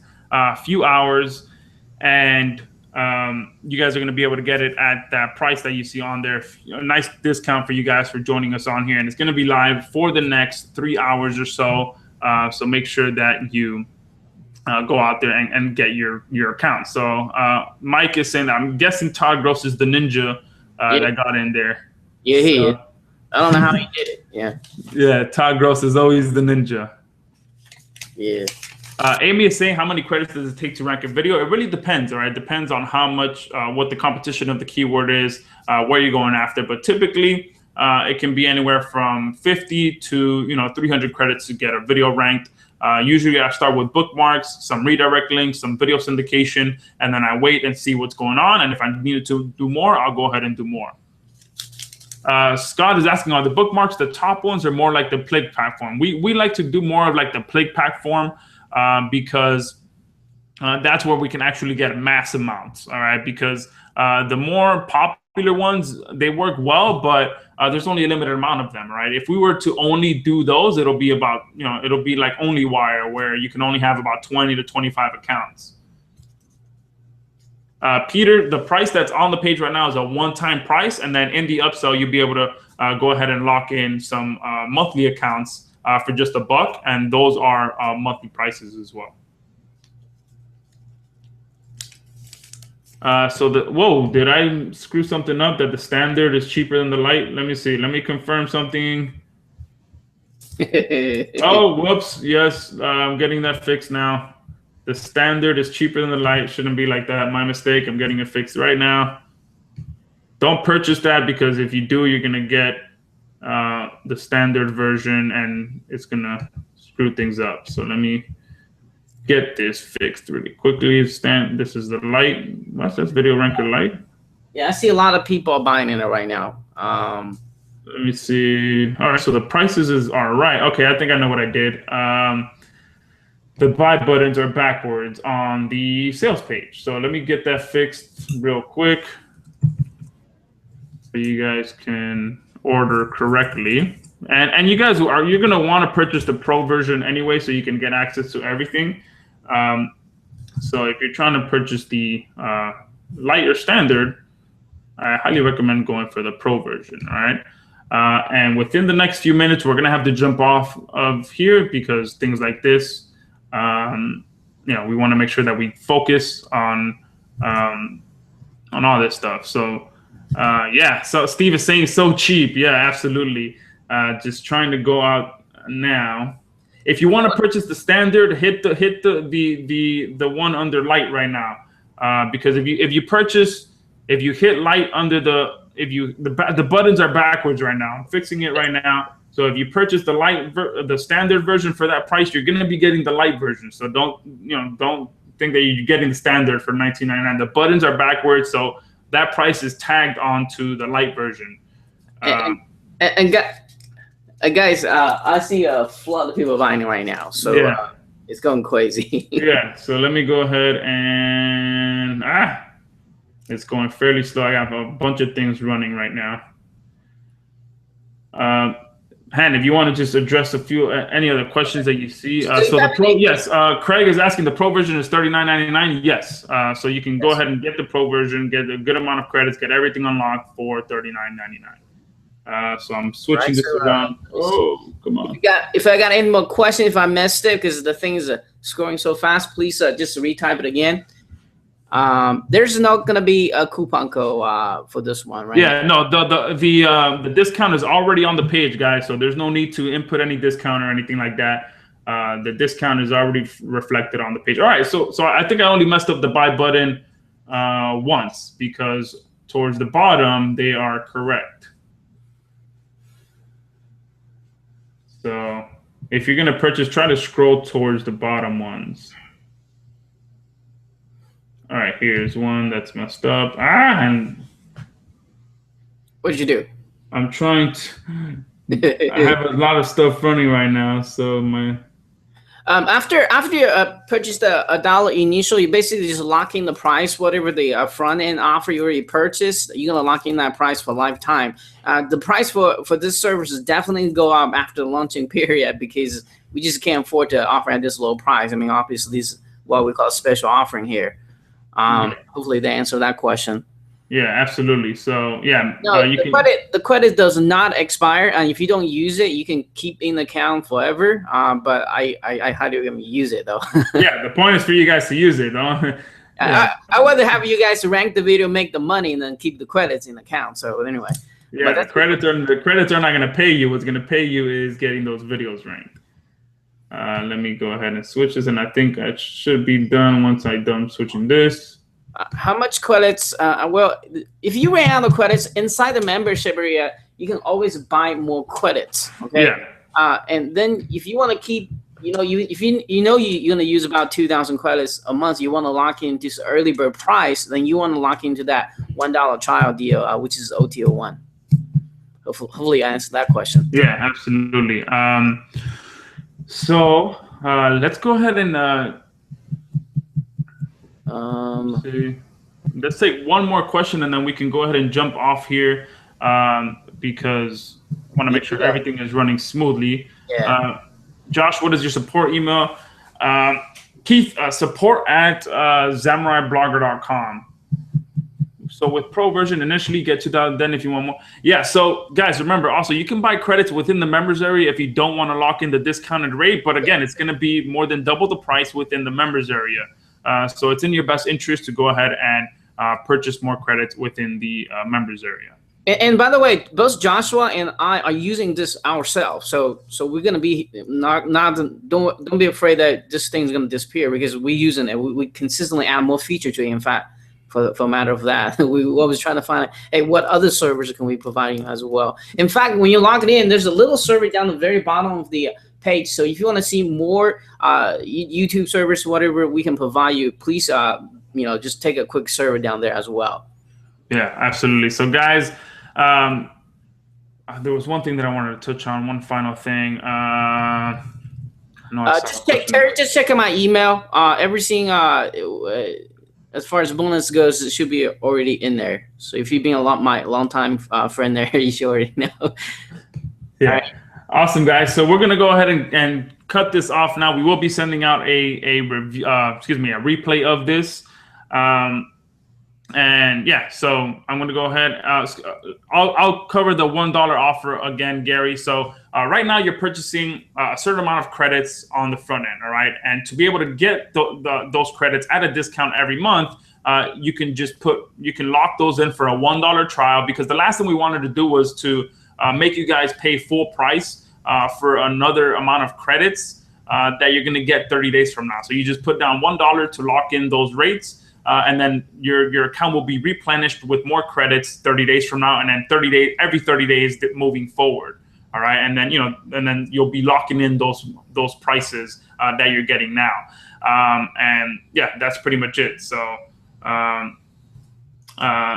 few hours, and you guys are going to be able to get it at that price that you see on there. A nice discount for you guys for joining us on here, and it's going to be live for the next 3 hours or so. So make sure that you go out there and get your account. So Mike is saying, I'm guessing Todd Gross is the ninja that got in there. Yeah, he is. I don't know how he did it. Yeah. Yeah, Todd Gross is always the ninja. Yeah. Amy is saying, how many credits does it take to rank a video? It really depends, all right? It depends on how much, what the competition of the keyword is, where you're going after. But typically, it can be anywhere from 50 to 300 credits to get a video ranked. Usually, I start with bookmarks, some redirect links, some video syndication, and then I wait and see what's going on. And if I needed to do more, I'll go ahead and do more. Scott is asking, are the bookmarks the top ones or more like the Plague platform? We like to do more of like the Plague platform because that's where we can actually get mass amounts, all right? Because the more popular ones, they work well, but there's only a limited amount of them, right? If we were to only do those, it'll be about, it'll be like OnlyWire, where you can only have about 20 to 25 accounts. Peter, the price that's on the page right now is a one-time price, and then in the upsell, you'll be able to go ahead and lock in some monthly accounts for just $1, and those are monthly prices as well. Whoa, did I screw something up that the standard is cheaper than the light? Let me see. Let me confirm something. Oh, whoops. Yes, I'm getting that fixed now. The standard is cheaper than the light. Shouldn't be like that. My mistake. I'm getting it fixed right now. Don't purchase that, because if you do, you're going to get the standard version, and it's going to screw things up. So let me get this fixed really quickly. This is the light. What's this? Video Rankr light? Yeah, I see a lot of people buying in it right now. Let me see. All right, so the prices are right. Okay, I think I know what I did. The buy buttons are backwards on the sales page. So let me get that fixed real quick so you guys can order correctly. And you guys you're gonna want to purchase the Pro version anyway, so you can get access to everything. So if you're trying to purchase the light or standard, I highly recommend going for the Pro version. All right. And within the next few minutes, we're gonna have to jump off of here, because things like this, we want to make sure that we focus on all this stuff. So yeah, so Steve is saying so cheap. Yeah, absolutely. Just trying to go out now. If you want to purchase the standard, hit the one under light right now, because if you hit light under the buttons are backwards right now. I'm fixing it right now. So if you purchase the standard version for that price, you're going to be getting the light version. So don't think that you're getting the standard for $19.99. The buttons are backwards, so that price is tagged onto the light version. Guys, I see a flood of people buying it right now. So yeah. It's going crazy. Yeah. So let me go ahead and it's going fairly slow. I have a bunch of things running right now. Han, if you want to just address any other questions that you see. So the Pro, yes, Craig is asking, the Pro version is $39.99. Yes, so you can go ahead and get the Pro version, get a good amount of credits, get everything unlocked for $39.99. So I'm switching this around. Oh, come on. If I got any more questions, if I missed it, because the thing is scoring so fast, please just retype it again. There's not gonna be a coupon code for this one, right? Yeah, no, the discount is already on the page, guys. So there's no need to input any discount or anything like that. The discount is already reflected on the page. All right, so I think I only messed up the buy button once, because towards the bottom they are correct. So if you're gonna purchase, try to scroll towards the bottom ones. All right, here's one that's messed up. And what did you do? I'm trying to. I have a lot of stuff running right now, so my. After you purchased a dollar initially, you basically just lock in the price, whatever the front end offer you already purchased. You're gonna lock in that price for lifetime. The price for this service is definitely go up after the launching period, because we just can't afford to offer at this low price. I mean, obviously, this is what we call a special offering here. Hopefully they answer that question. Yeah, absolutely. So yeah, No, you can. the credit does not expire, and if you don't use it, you can keep in the account forever. But I highly recommend you use it though. Yeah, the point is for you guys to use it. Don't. Yeah. I would rather have you guys rank the video, make the money, and then keep the credits in the account. So anyway, but Yeah, that's the credits are not going to pay you. What's going to pay you is getting those videos ranked. Let me go ahead and switch this, and I think I should be done once I'm done switching this. how much credits? Well, if you ran out of credits inside the membership area, you can always buy more credits. Okay. Yeah. And then if you want to keep, if you're gonna use about 2,000 credits a month, you want to lock in this early bird price, then you want to lock into that $1 trial deal, which is OTO1. Hopefully, I answered that question. Yeah, absolutely. So let's go ahead and let's take one more question, and then we can go ahead and jump off here because I want to make sure everything is running smoothly. Yeah. Josh, what is your support email? Keith, support at zamuraiblogger.com. So with pro version, initially get 2,000, then if you want more. Yeah, so guys, remember also, you can buy credits within the members area if you don't want to lock in the discounted rate. But again, it's going to be more than double the price within the members area. So it's in your best interest to go ahead and purchase more credits within the members area. And by the way, both Joshua and I are using this ourselves, so we're gonna be don't be afraid that this thing's gonna disappear, because we're using it. We consistently add more feature to it. In fact, for a matter of that, we always trying to find, hey, what other servers can we provide you as well. In fact, when you're logging in, there's a little server down the very bottom of the page. So if you want to see more YouTube servers, whatever we can provide you, please just take a quick server down there as well. Yeah, absolutely. So guys. There was one thing that I wanted to touch on. One final thing. Just check my email. Everything as far as bonus goes, it should be already in there. So if you've been my long time friend there, you should already know. Yeah. Right. Awesome, guys. So we're gonna go ahead and cut this off now. We will be sending out a review. A replay of this. And yeah, so I'm going to go ahead. I'll cover the $1 offer again, Gary. So right now you're purchasing a certain amount of credits on the front end. All right. And to be able to get those credits at a discount every month, you can lock those in for a $1 trial, because the last thing we wanted to do was to make you guys pay full price for another amount of credits that you're going to get 30 days from now. So you just put down $1 to lock in those rates. And then your account will be replenished with more credits 30 days from now, and then every 30 days moving forward. All right, and then you'll be locking in those prices that you're getting now. And yeah, that's pretty much it. So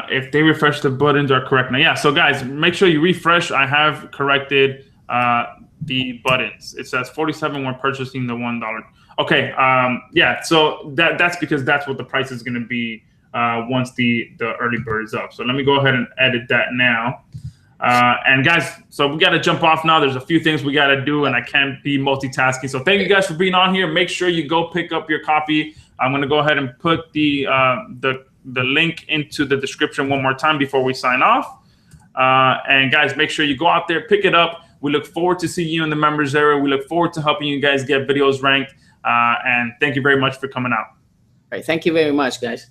if they refresh, the buttons are correct now. Yeah. So guys, make sure you refresh. I have corrected the buttons. It says 47 when purchasing the $1. Okay, yeah, so that's because that's what the price is going to be once the early bird is up. So let me go ahead and edit that now. And guys, so we got to jump off now. There's a few things we got to do, and I can't be multitasking. So thank you guys for being on here. Make sure you go pick up your copy. I'm going to go ahead and put the link into the description one more time before we sign off. And guys, make sure you go out there, pick it up. We look forward to seeing you in the members area. We look forward to helping you guys get videos ranked. And thank you very much for coming out. All right. Thank you very much, guys.